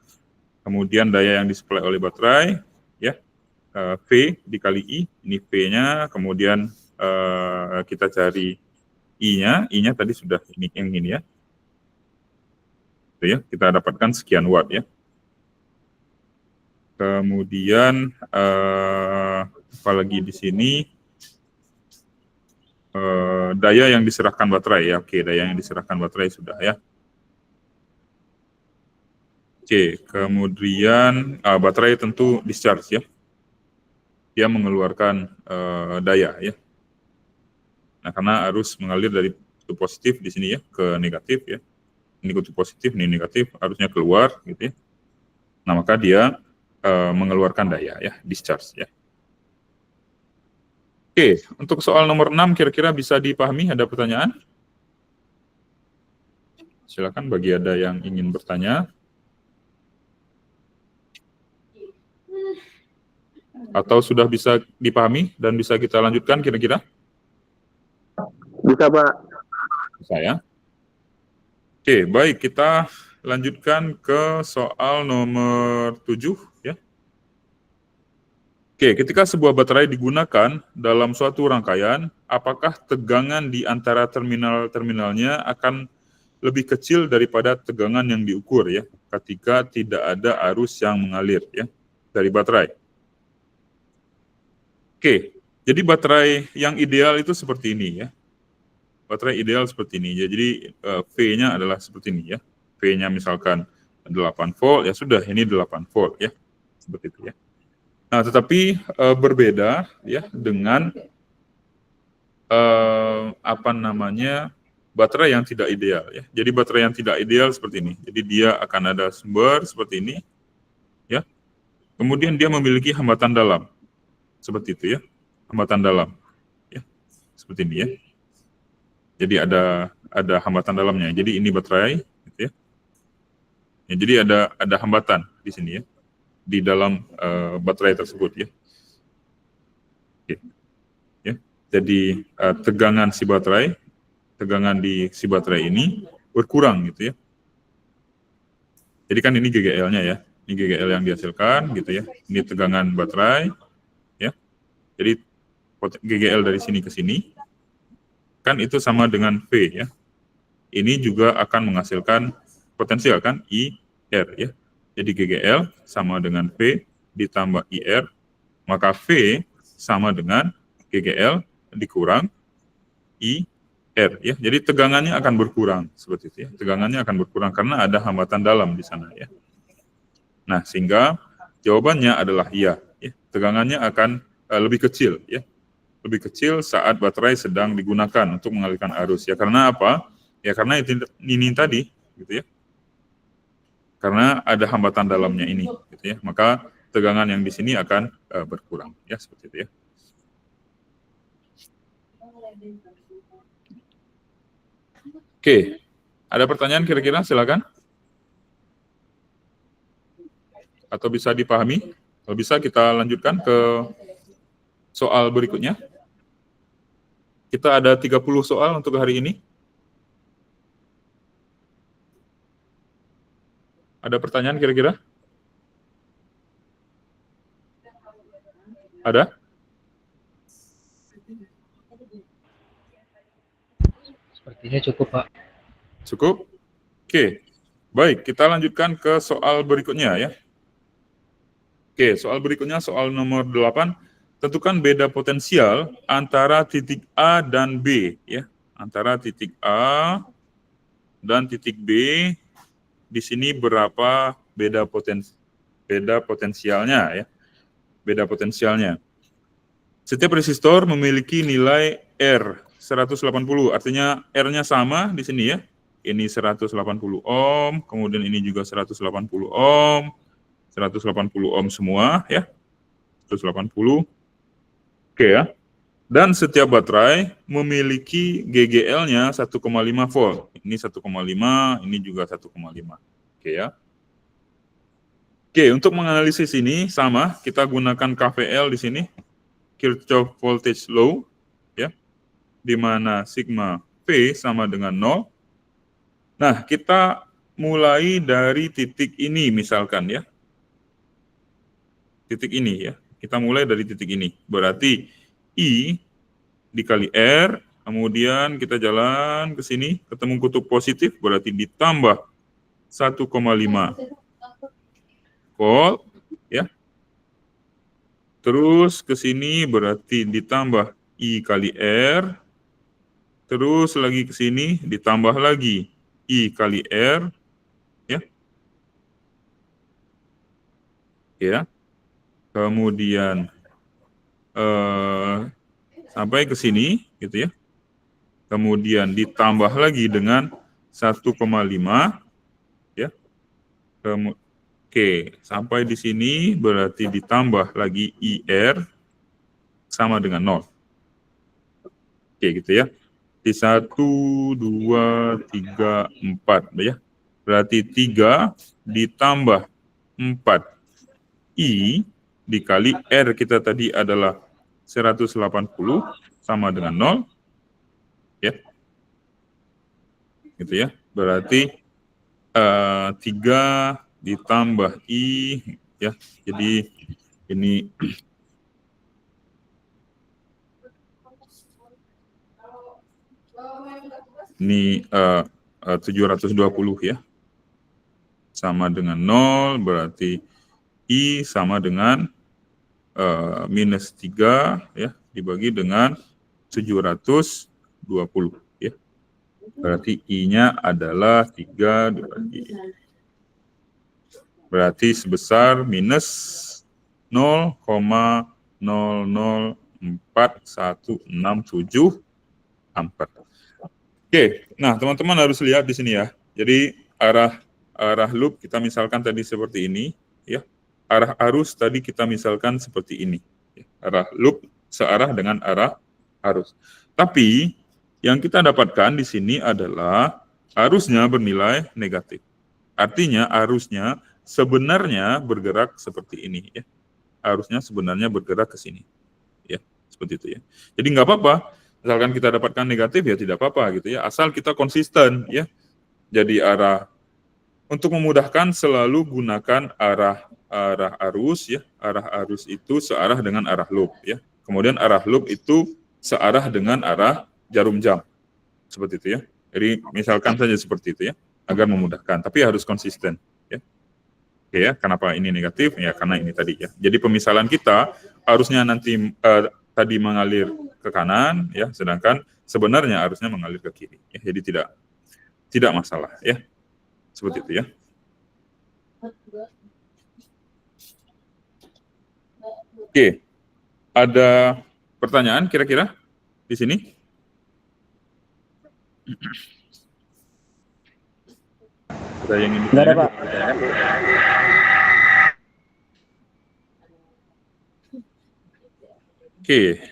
Speaker 2: Kemudian daya yang disuplai oleh baterai ya, V dikali I, ini V-nya. Kemudian kita cari I-nya tadi sudah ini yang ini ya. Itu ya, kita dapatkan sekian watt ya. Kemudian apalagi di sini daya yang diserahkan baterai ya. Oke, daya yang diserahkan baterai sudah ya. Oke, kemudian baterai tentu discharge ya. Dia mengeluarkan daya ya. Nah, karena arus mengalir dari kutub positif di sini ya ke negatif ya. Ini kutub positif, ini negatif, arusnya keluar gitu ya. Nah, maka dia mengeluarkan daya ya, discharge ya. Oke, untuk soal nomor 6 kira-kira bisa dipahami, ada pertanyaan? Silakan bagi ada yang ingin bertanya. Atau sudah bisa dipahami dan bisa kita lanjutkan kira-kira?
Speaker 5: Bisa, Pak.
Speaker 2: Bisa ya. Oke, baik, kita lanjutkan ke soal nomor 7 ya. Oke, ketika sebuah baterai digunakan dalam suatu rangkaian, apakah tegangan di antara terminal-terminalnya akan lebih kecil daripada tegangan yang diukur ya, ketika tidak ada arus yang mengalir ya dari baterai. Oke, jadi baterai yang ideal itu seperti ini ya. Baterai ideal seperti ini. Jadi V-nya adalah seperti ini ya. V-nya misalkan 8 volt, ya sudah ini 8 volt ya. Seperti itu ya. Nah, tetapi berbeda ya dengan baterai yang tidak ideal ya. Jadi baterai yang tidak ideal seperti ini. Jadi dia akan ada sumber seperti ini ya. Kemudian dia memiliki hambatan dalam. Seperti itu ya. Hambatan dalam ya. Seperti ini ya. Jadi ada hambatan dalamnya. Jadi ini baterai gitu ya. Ya, jadi ada hambatan di sini ya. Di dalam baterai tersebut ya. Oke. Ya. Jadi tegangan di si baterai ini berkurang gitu ya. Jadi kan ini GGL-nya ya. Ini GGL yang dihasilkan gitu ya. Ini tegangan baterai ya. Jadi GGL dari sini ke sini kan itu sama dengan V ya. Ini juga akan menghasilkan potensial kan IR ya. Jadi GGL sama dengan V ditambah IR, maka V sama dengan GGL dikurang IR ya. Jadi tegangannya akan berkurang seperti itu ya. Tegangannya akan berkurang karena ada hambatan dalam di sana ya. Nah, sehingga jawabannya adalah iya ya. Tegangannya akan lebih kecil ya. Lebih kecil saat baterai sedang digunakan untuk mengalirkan arus ya. Karena apa? Ya karena ini tadi gitu ya. Karena ada hambatan dalamnya ini gitu ya. Maka tegangan yang di sini akan berkurang ya, seperti itu ya. Oke. Ada pertanyaan kira-kira? Silakan. Atau bisa dipahami? Kalau bisa kita lanjutkan ke soal berikutnya. Kita ada 30 soal untuk hari ini. Ada pertanyaan kira-kira? Ada?
Speaker 7: Sepertinya cukup, Pak.
Speaker 2: Cukup? Oke. Baik, kita lanjutkan ke soal berikutnya ya. Oke, soal berikutnya soal nomor 8. Tentukan beda potensial antara titik A dan B ya. Antara titik A dan titik B di sini berapa beda potensialnya ya. Beda potensialnya. Setiap resistor memiliki nilai R 180, artinya R-nya sama di sini ya. ini 180 ohm, kemudian ini juga 180 ohm, 180 ohm semua ya. 180. Oke ya. Dan setiap baterai memiliki GGL-nya 1,5 volt. Ini 1,5, ini juga 1,5. Oke ya. Oke, untuk menganalisis ini sama, kita gunakan KVL di sini, Kirchhoff Voltage Law, ya, di mana sigma V sama dengan 0. Nah, kita mulai dari titik ini misalkan ya. Titik ini ya. Kita mulai dari titik ini. Berarti I dikali R, kemudian kita jalan ke sini, ketemu kutub positif, berarti ditambah 1,5 volt, ya. Terus ke sini berarti ditambah I kali R, terus lagi ke sini ditambah lagi I kali R, ya. Ya. Kemudian sampai ke sini gitu ya. Kemudian ditambah lagi dengan 1,5 ya. Oke, sampai di sini berarti ditambah lagi IR sama dengan 0. Oke, gitu ya. Di 1 2 3 4 ya. Berarti 3 ditambah 4 I dikali R kita tadi adalah 180 sama dengan 0. Ya. Gitu ya. Berarti 3 ditambah I ya. Jadi ini ini 720 ya. Sama dengan 0 berarti I sama dengan minus 3 ya dibagi dengan 720 ya. Berarti I-nya adalah 3 dibagi. Berarti sebesar minus 0,004167 ampere. Oke, nah teman-teman harus lihat di sini ya. Jadi arah loop kita misalkan tadi seperti ini ya. Arah arus tadi kita misalkan seperti ini. Arah loop searah dengan arah arus. Tapi yang kita dapatkan di sini adalah arusnya bernilai negatif. Artinya arusnya sebenarnya bergerak seperti ini ya. Arusnya sebenarnya bergerak ke sini. Ya, seperti itu ya. Jadi nggak apa-apa, misalkan kita dapatkan negatif ya tidak apa-apa gitu ya. Asal kita konsisten ya. Jadi untuk memudahkan selalu gunakan arah arus ya. Arah arus itu searah dengan arah loop ya. Kemudian arah loop itu searah dengan arah jarum jam. Seperti itu ya. Jadi misalkan saja seperti itu ya, agar memudahkan, tapi harus konsisten ya. Oke ya, kenapa ini negatif? Ya karena ini tadi ya. Jadi pemisalan kita harusnya nanti tadi mengalir ke kanan ya, sedangkan sebenarnya harusnya mengalir ke kiri ya. Jadi tidak masalah ya. Seperti itu ya. Oke. Ada pertanyaan kira-kira di sini? Ada yang ingin
Speaker 5: Nggak ada, Pak.
Speaker 2: Oke.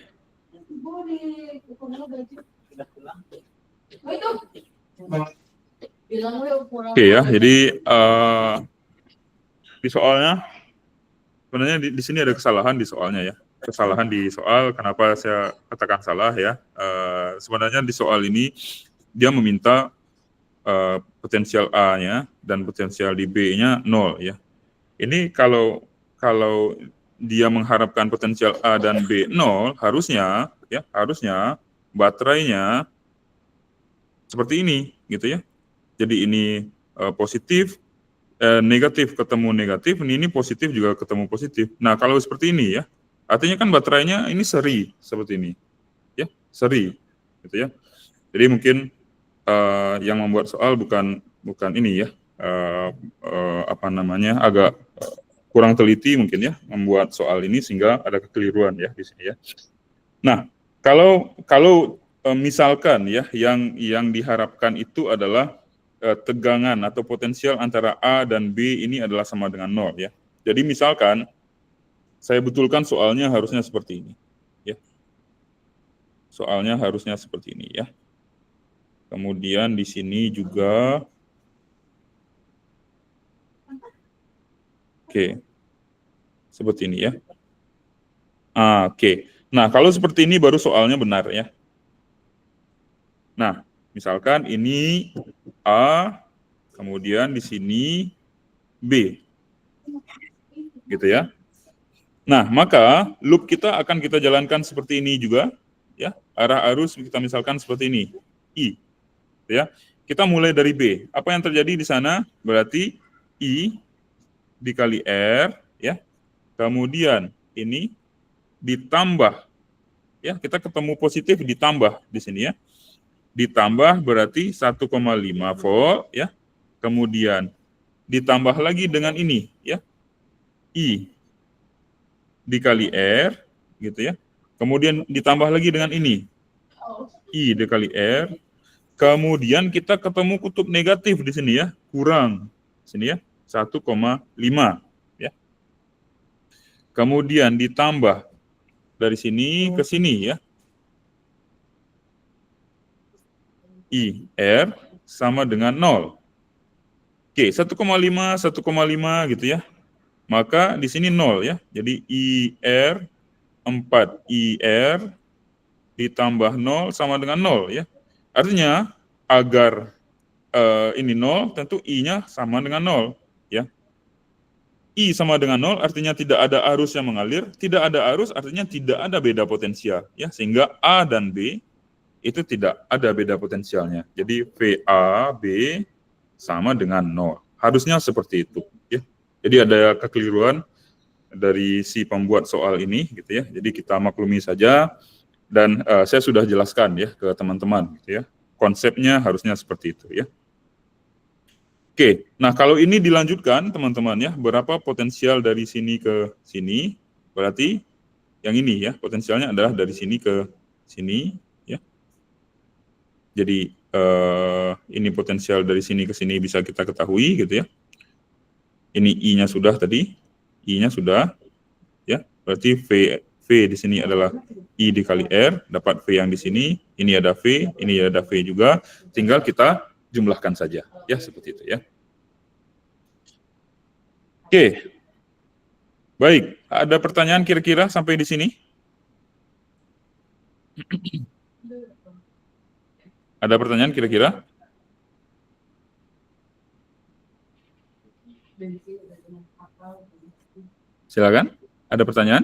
Speaker 2: Oke ya, jadi di soalnya sebenarnya di sini ada kesalahan di soalnya ya. Kesalahan di soal, kenapa saya katakan salah ya. Sebenarnya di soal ini dia meminta potensial A-nya dan potensial di B-nya 0 ya. Ini kalau dia mengharapkan potensial A dan B 0, harusnya baterainya seperti ini gitu ya. Jadi ini positif, negatif ketemu negatif, ini positif juga ketemu positif. Nah, kalau seperti ini ya, artinya kan baterainya ini seri seperti ini. Ya, seri gitu ya. Jadi mungkin yang membuat soal bukan ini ya, agak kurang teliti mungkin ya membuat soal ini sehingga ada kekeliruan ya di sini ya. Nah, kalau misalkan ya yang diharapkan itu adalah tegangan atau potensial antara A dan B ini adalah sama dengan 0 ya. Jadi misalkan saya betulkan soalnya harusnya seperti ini ya. Soalnya harusnya seperti ini ya. Kemudian di sini juga oke. Seperti ini ya. Oke. Nah, kalau seperti ini baru soalnya benar ya. Nah, misalkan ini A, kemudian di sini B. Gitu ya. Nah, maka loop kita akan kita jalankan seperti ini juga ya. Arah arus kita misalkan seperti ini. I. Ya. Kita mulai dari B. Apa yang terjadi di sana? Berarti I dikali R ya. Kemudian ini ditambah ya, kita ketemu positif ditambah di sini ya. Ditambah berarti 1,5 volt ya. Kemudian ditambah lagi dengan ini ya. I dikali R gitu ya. Kemudian ditambah lagi dengan ini. I dikali R. Kemudian kita ketemu kutub negatif di sini ya, kurang sini ya, 1,5 ya. Kemudian ditambah dari sini ke sini ya. I R sama dengan 0. Oke, 1,5 gitu ya. Maka di sini 0 ya. Jadi IR 4 IR ditambah 0 sama dengan 0 ya. Artinya agar ini 0 tentu I-nya sama dengan 0 ya. I sama dengan 0 artinya tidak ada arus yang mengalir, tidak ada arus artinya tidak ada beda potensial ya, sehingga A dan B itu tidak ada beda potensialnya. Jadi VAB sama dengan 0. Harusnya seperti itu ya. Jadi ada kekeliruan dari si pembuat soal ini gitu ya. Jadi kita maklumi saja dan saya sudah jelaskan ya ke teman-teman gitu ya. Konsepnya harusnya seperti itu ya. Oke, nah kalau ini dilanjutkan teman-teman ya, berapa potensial dari sini ke sini? Berarti yang ini ya, potensialnya adalah dari sini ke sini ya. Jadi ini potensial dari sini ke sini bisa kita ketahui gitu ya. Ini I-nya sudah tadi, I-nya sudah ya. Berarti V di sini adalah I dikali R, dapat V yang di sini, ini ada V, ini ada V juga, tinggal kita jumlahkan saja ya, seperti itu ya. Oke. Baik, ada pertanyaan kira-kira sampai di sini? Ada pertanyaan kira-kira? Silakan. Ada pertanyaan?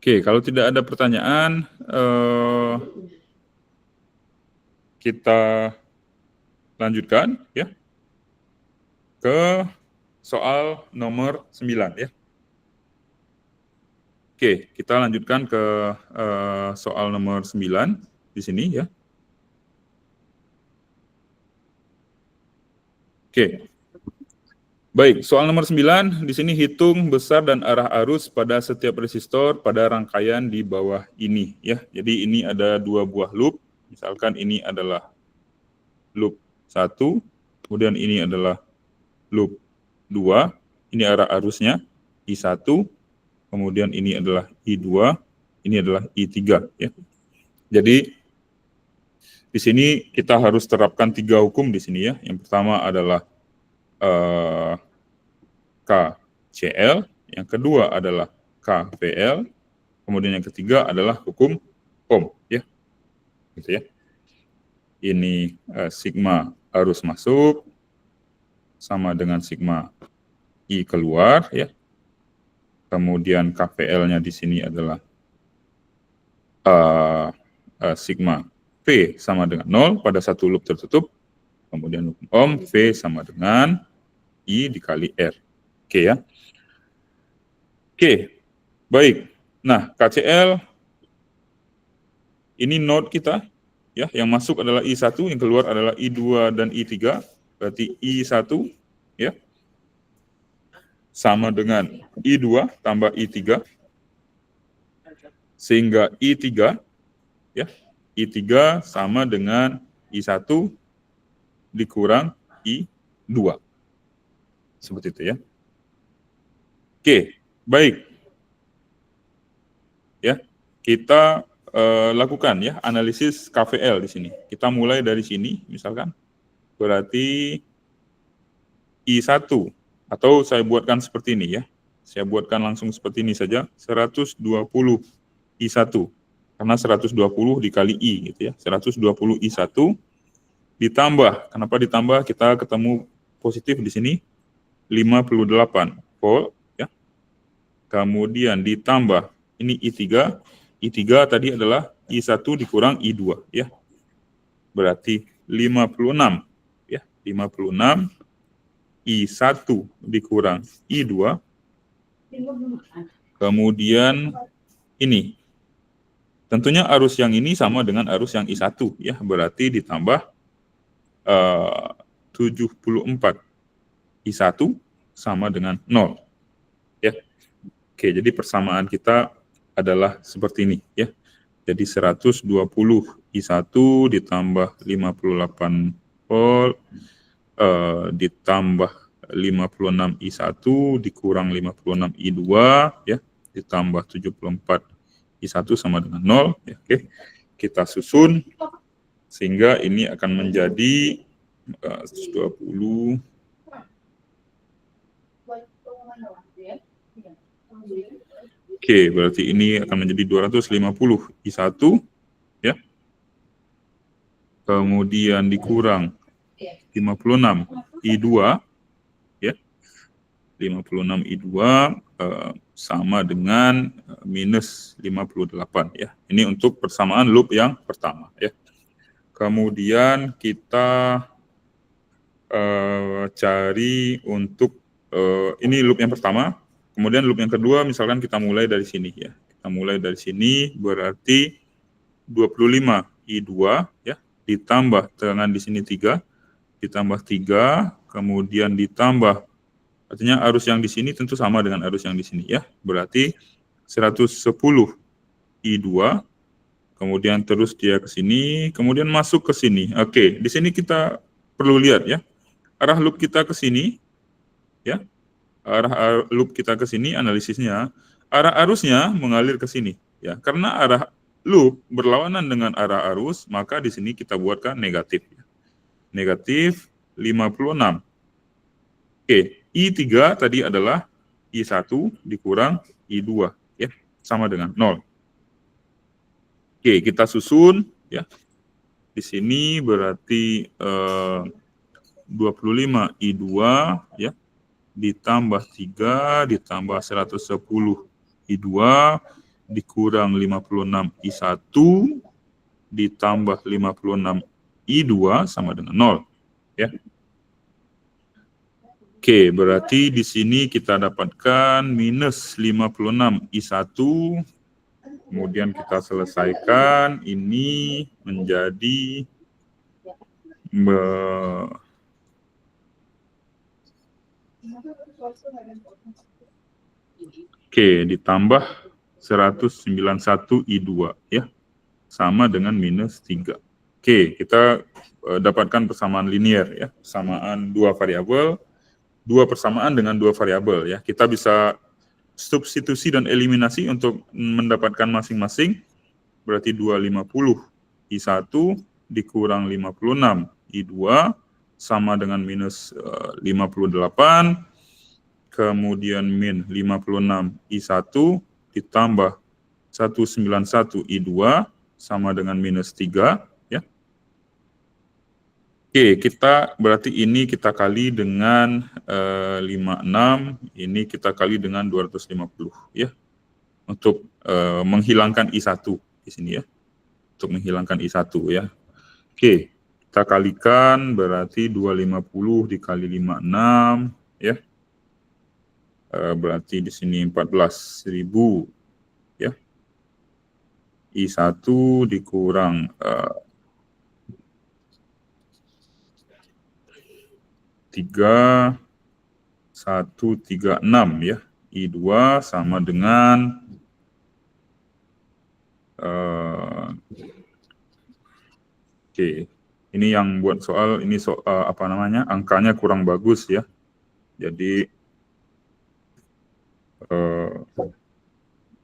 Speaker 2: Oke, kalau tidak ada pertanyaan, kita lanjutkan ya ke soal nomor 9 ya. Oke, kita lanjutkan ke soal nomor 9 di sini ya. Oke. Baik, soal nomor 9 di sini hitung besar dan arah arus pada setiap resistor pada rangkaian di bawah ini ya. Jadi ini ada 2 buah loop. Misalkan ini adalah loop 1, kemudian ini adalah loop 2. Ini arah arusnya I1, kemudian ini adalah I2, ini adalah I3 ya. Jadi di sini kita harus terapkan 3 hukum di sini ya. Yang pertama adalah KCL, yang kedua adalah KVL, kemudian yang ketiga adalah hukum Ohm ya. Gitu ya. Ini sigma arus masuk sama dengan sigma I keluar ya. Kemudian KVL-nya di sini adalah sigma V sama dengan 0 pada satu loop tertutup. Kemudian hukum Ohm, V sama dengan I dikali R. Oke ya. Oke, baik. Nah, KCL, ini node kita, ya, yang masuk adalah I1, yang keluar adalah I2 dan I3, berarti I1, ya. sama dengan I2 tambah I3, sehingga I3 ya, I3 sama dengan I1 dikurang I2. Seperti itu ya. Oke, baik. Ya, kita lakukan ya analisis KVL di sini. Kita mulai dari sini misalkan. Berarti I1 atau saya buatkan seperti ini ya. Saya buatkan langsung seperti ini saja, 120 I1. Karena 120 dikali I gitu ya. 120 I1 ditambah, kenapa ditambah? Kita ketemu positif di sini 58 volt ya. Kemudian ditambah ini I3. I3 tadi adalah I1 dikurang I2 ya. Berarti 56 ya. 56 I1 dikurang I2. Kemudian ini. Tentunya arus yang ini sama dengan arus yang I1 ya. Berarti ditambah 74 I1 sama dengan 0 ya. Oke, jadi persamaan kita adalah seperti ini ya. Jadi 120 I1 ditambah 58 volt ditambah 56 I1 dikurang 56 I2 ya, ditambah 74 I1 sama dengan 0 ya. Oke. Kita susun sehingga ini akan menjadi 120. Oke, berarti ini akan menjadi 250 I1 ya. Kemudian dikurang 56 I2 ya. 56 I2 sama dengan minus 58 ya. Ini untuk persamaan loop yang pertama ya. Kemudian kita cari untuk ini loop yang pertama. Kemudian loop yang kedua misalkan kita mulai dari sini ya. Kita mulai dari sini berarti 25 I2 ya, ditambah tegangan di sini 3, ditambah 3, kemudian ditambah, artinya arus yang di sini tentu sama dengan arus yang di sini ya. Berarti 110 I2, kemudian terus dia ke sini, kemudian masuk ke sini. Oke, di sini kita perlu lihat ya. Arah loop kita ke sini ya. Arah loop kita ke sini analisisnya, arah arusnya mengalir ke sini ya. Karena arah loop berlawanan dengan arah arus, maka di sini kita buatkan negatif ya. Negatif 56. Oke, I3 tadi adalah I1 dikurang I2 ya, sama dengan 0. Oke, kita susun ya. Di sini berarti 25 I2 ya, ditambah 3, ditambah 110 I2, dikurang 56 I1, ditambah 56 I2 sama dengan 0. Ya. Oke, berarti di sini kita dapatkan minus 56 I1, kemudian kita selesaikan, ini menjadi Oke, ditambah 191 I2 ya, sama dengan minus 3. Oke, kita dapatkan persamaan linear ya, persamaan dua variabel, dua persamaan dengan dua variabel ya. Kita bisa substitusi dan eliminasi untuk mendapatkan masing-masing. Berarti 250 I1 dikurang 56 I2 sama dengan minus 58, kemudian min 56 I1 ditambah 191 I2 sama dengan minus 3 ya. Oke, kita berarti ini kita kali dengan 56, ini kita kali dengan 250 ya. Untuk menghilangkan I1 di sini ya. Untuk menghilangkan I1 ya. Oke, kita kalikan berarti 250 dikali 56 ya. Berarti di sini 14.000 ya. I1 dikurang 3 136 ya. I2 sama dengan oke. Ini yang buat soal ini apa namanya? Angkanya kurang bagus ya. Jadi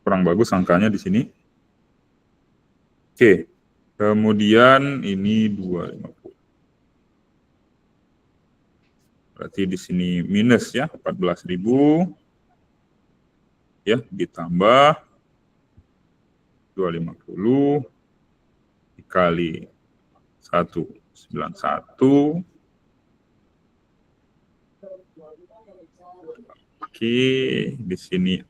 Speaker 2: kurang bagus angkanya di sini. Oke. Kemudian ini 250. Berarti di sini minus ya, 14.000 ya, ditambah 250 dikali 191. Oke, di sini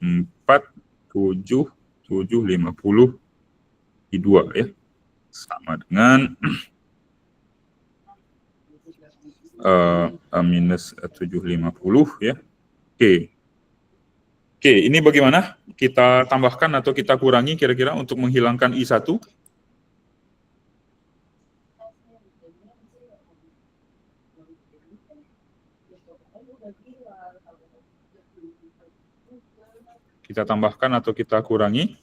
Speaker 2: 47750 I2 ya. Sama dengan minus 750 ya. Oke. Oke, ini bagaimana? Kita tambahkan atau kita kurangi kira-kira untuk menghilangkan I1? Kita tambahkan atau kita kurangi?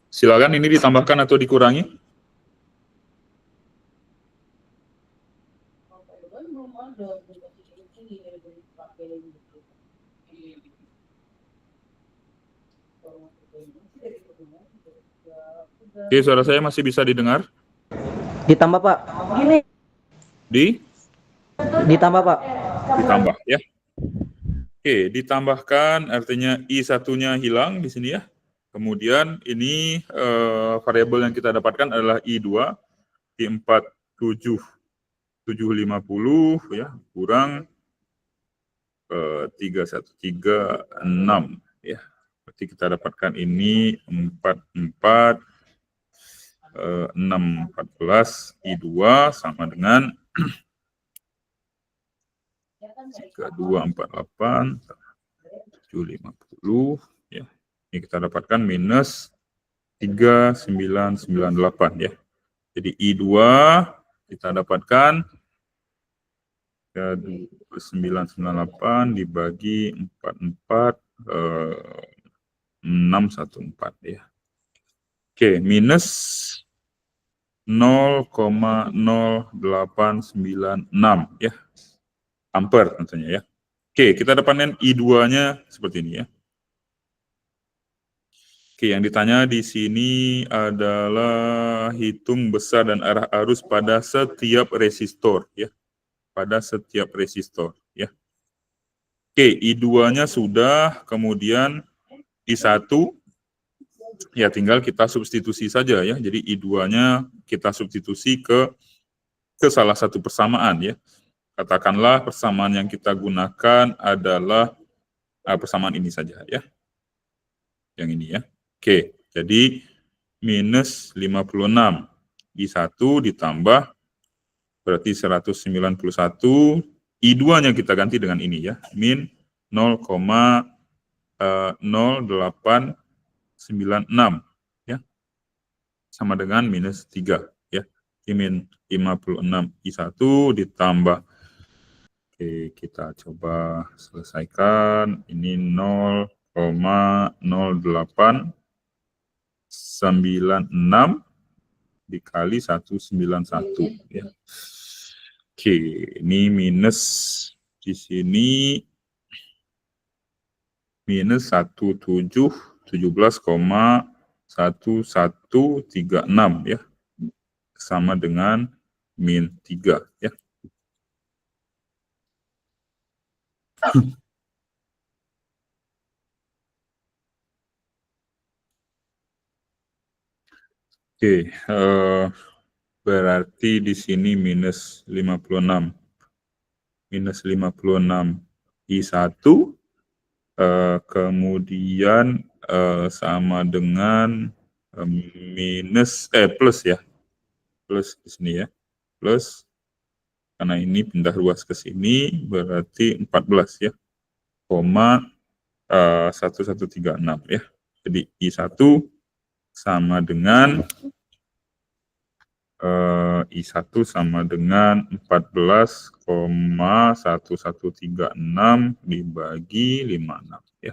Speaker 2: Silakan, ini ditambahkan atau dikurangi? Oke, suara saya masih bisa didengar?
Speaker 5: Ditambah, Pak. Ditambah, Pak.
Speaker 2: Ditambah ya. Oke, ditambahkan artinya I1-nya hilang di sini ya. Kemudian ini variabel yang kita dapatkan adalah I2 di 47750 ya, kurang 3136 ya. Berarti kita dapatkan ini 614 I2 sama dengan 3248 750 ya. Ini kita dapatkan minus 3998 ya. Jadi I2 kita dapatkan 998 dibagi 44 614 ya. Oke, minus 0,0896 ya. Ampere tentunya ya. Oke, kita dapatkan I2-nya seperti ini ya. Oke, yang ditanya di sini adalah hitung besar dan arah arus pada setiap resistor ya. Pada setiap resistor ya. Oke, I2-nya sudah, kemudian I1 ya tinggal kita substitusi saja ya. Jadi I2-nya kita substitusi ke salah satu persamaan ya. Katakanlah persamaan yang kita gunakan adalah persamaan ini saja ya. Yang ini ya. Oke, jadi minus 56 I1 ditambah berarti 191, I2-nya kita ganti dengan ini ya, min 0,0896 ya, sama dengan minus 3 ya, min 56 I1 ditambah, oke kita coba selesaikan, ini 0,0896 dikali 191 ya. Oke, ini minus di sini minus 1717,1136 ya. Sama dengan min 3 ya. Oke, berarti di sini minus 56. Minus 56 I1, kemudian sama dengan minus, plus ya. plus di sini ya. Plus, karena ini pindah ruas ke sini, berarti 14 ya. 1136 ya. Jadi I1 sama dengan I1 sama dengan 14,1136 dibagi 56 ya.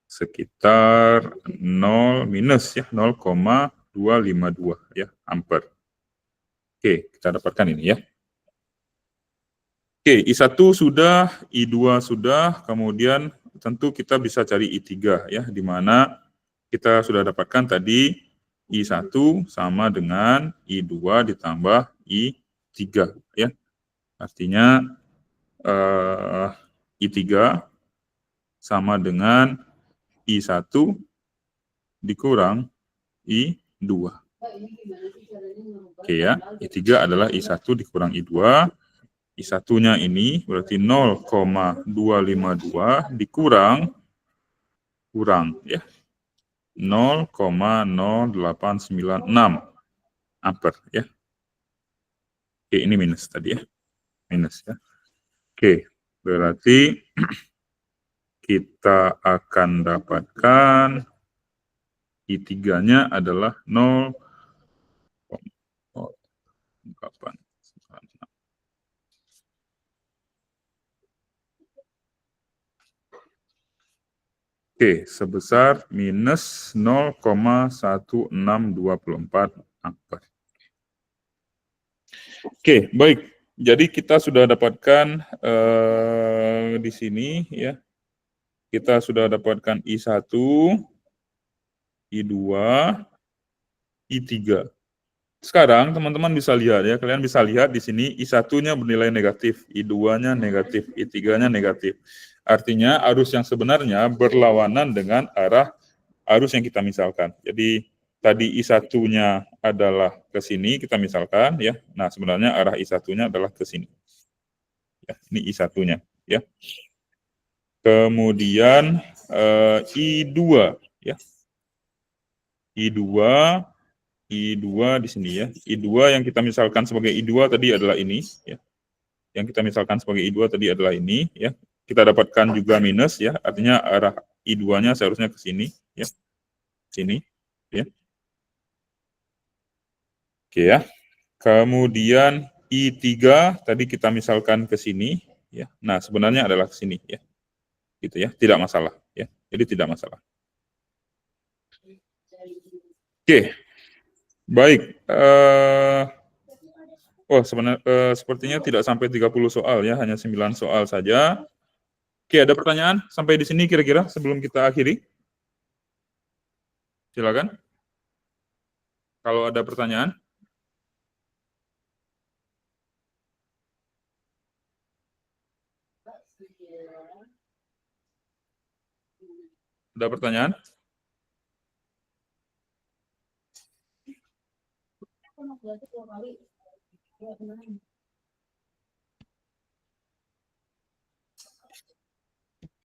Speaker 2: Sekitar 0 minus ya, 0,252 ya ampere. Oke, kita dapatkan ini ya. Oke, I1 sudah, I2 sudah, kemudian tentu kita bisa cari I3 ya, di mana kita sudah dapatkan tadi I1 sama dengan I2 ditambah I3 ya. Artinya I3 sama dengan I1 dikurang I2. Oke ya, I3 adalah I1 dikurang I2. I1-nya ini berarti 0,252 dikurang ya 0,0896 ampere ya. Oke, ini minus tadi ya. Minus ya. Oke, berarti kita akan dapatkan I3-nya adalah 0,0896. Oke, sebesar minus 0,1624 ampere. Oke, baik. Jadi kita sudah dapatkan di sini ya. Kita sudah dapatkan I1, I2, I3. Sekarang teman-teman bisa lihat ya, kalian bisa lihat di sini I1-nya bernilai negatif, I2-nya negatif, I3-nya negatif. Artinya arus yang sebenarnya berlawanan dengan arah arus yang kita misalkan. Jadi tadi I1-nya adalah ke sini, kita misalkan ya. Nah, sebenarnya arah I1-nya adalah ke sini. Ya, ini I1-nya ya. Kemudian I2 ya. I2 di sini ya. I2 yang kita misalkan sebagai I2 tadi adalah ini ya. Yang kita misalkan sebagai I2 tadi adalah ini ya. Kita dapatkan juga minus ya. Artinya arah I2-nya seharusnya ke sini ya. Sini ya. Oke ya. Kemudian I3 tadi kita misalkan ke sini ya. Nah, sebenarnya adalah ke sini ya. Gitu ya. Tidak masalah ya. Jadi tidak masalah. Oke. Baik, sebenarnya sepertinya tidak sampai 30 soal ya, hanya 9 soal saja. Oke, ada pertanyaan sampai di sini kira-kira sebelum kita akhiri? Silakan. Kalau ada pertanyaan. Ada pertanyaan?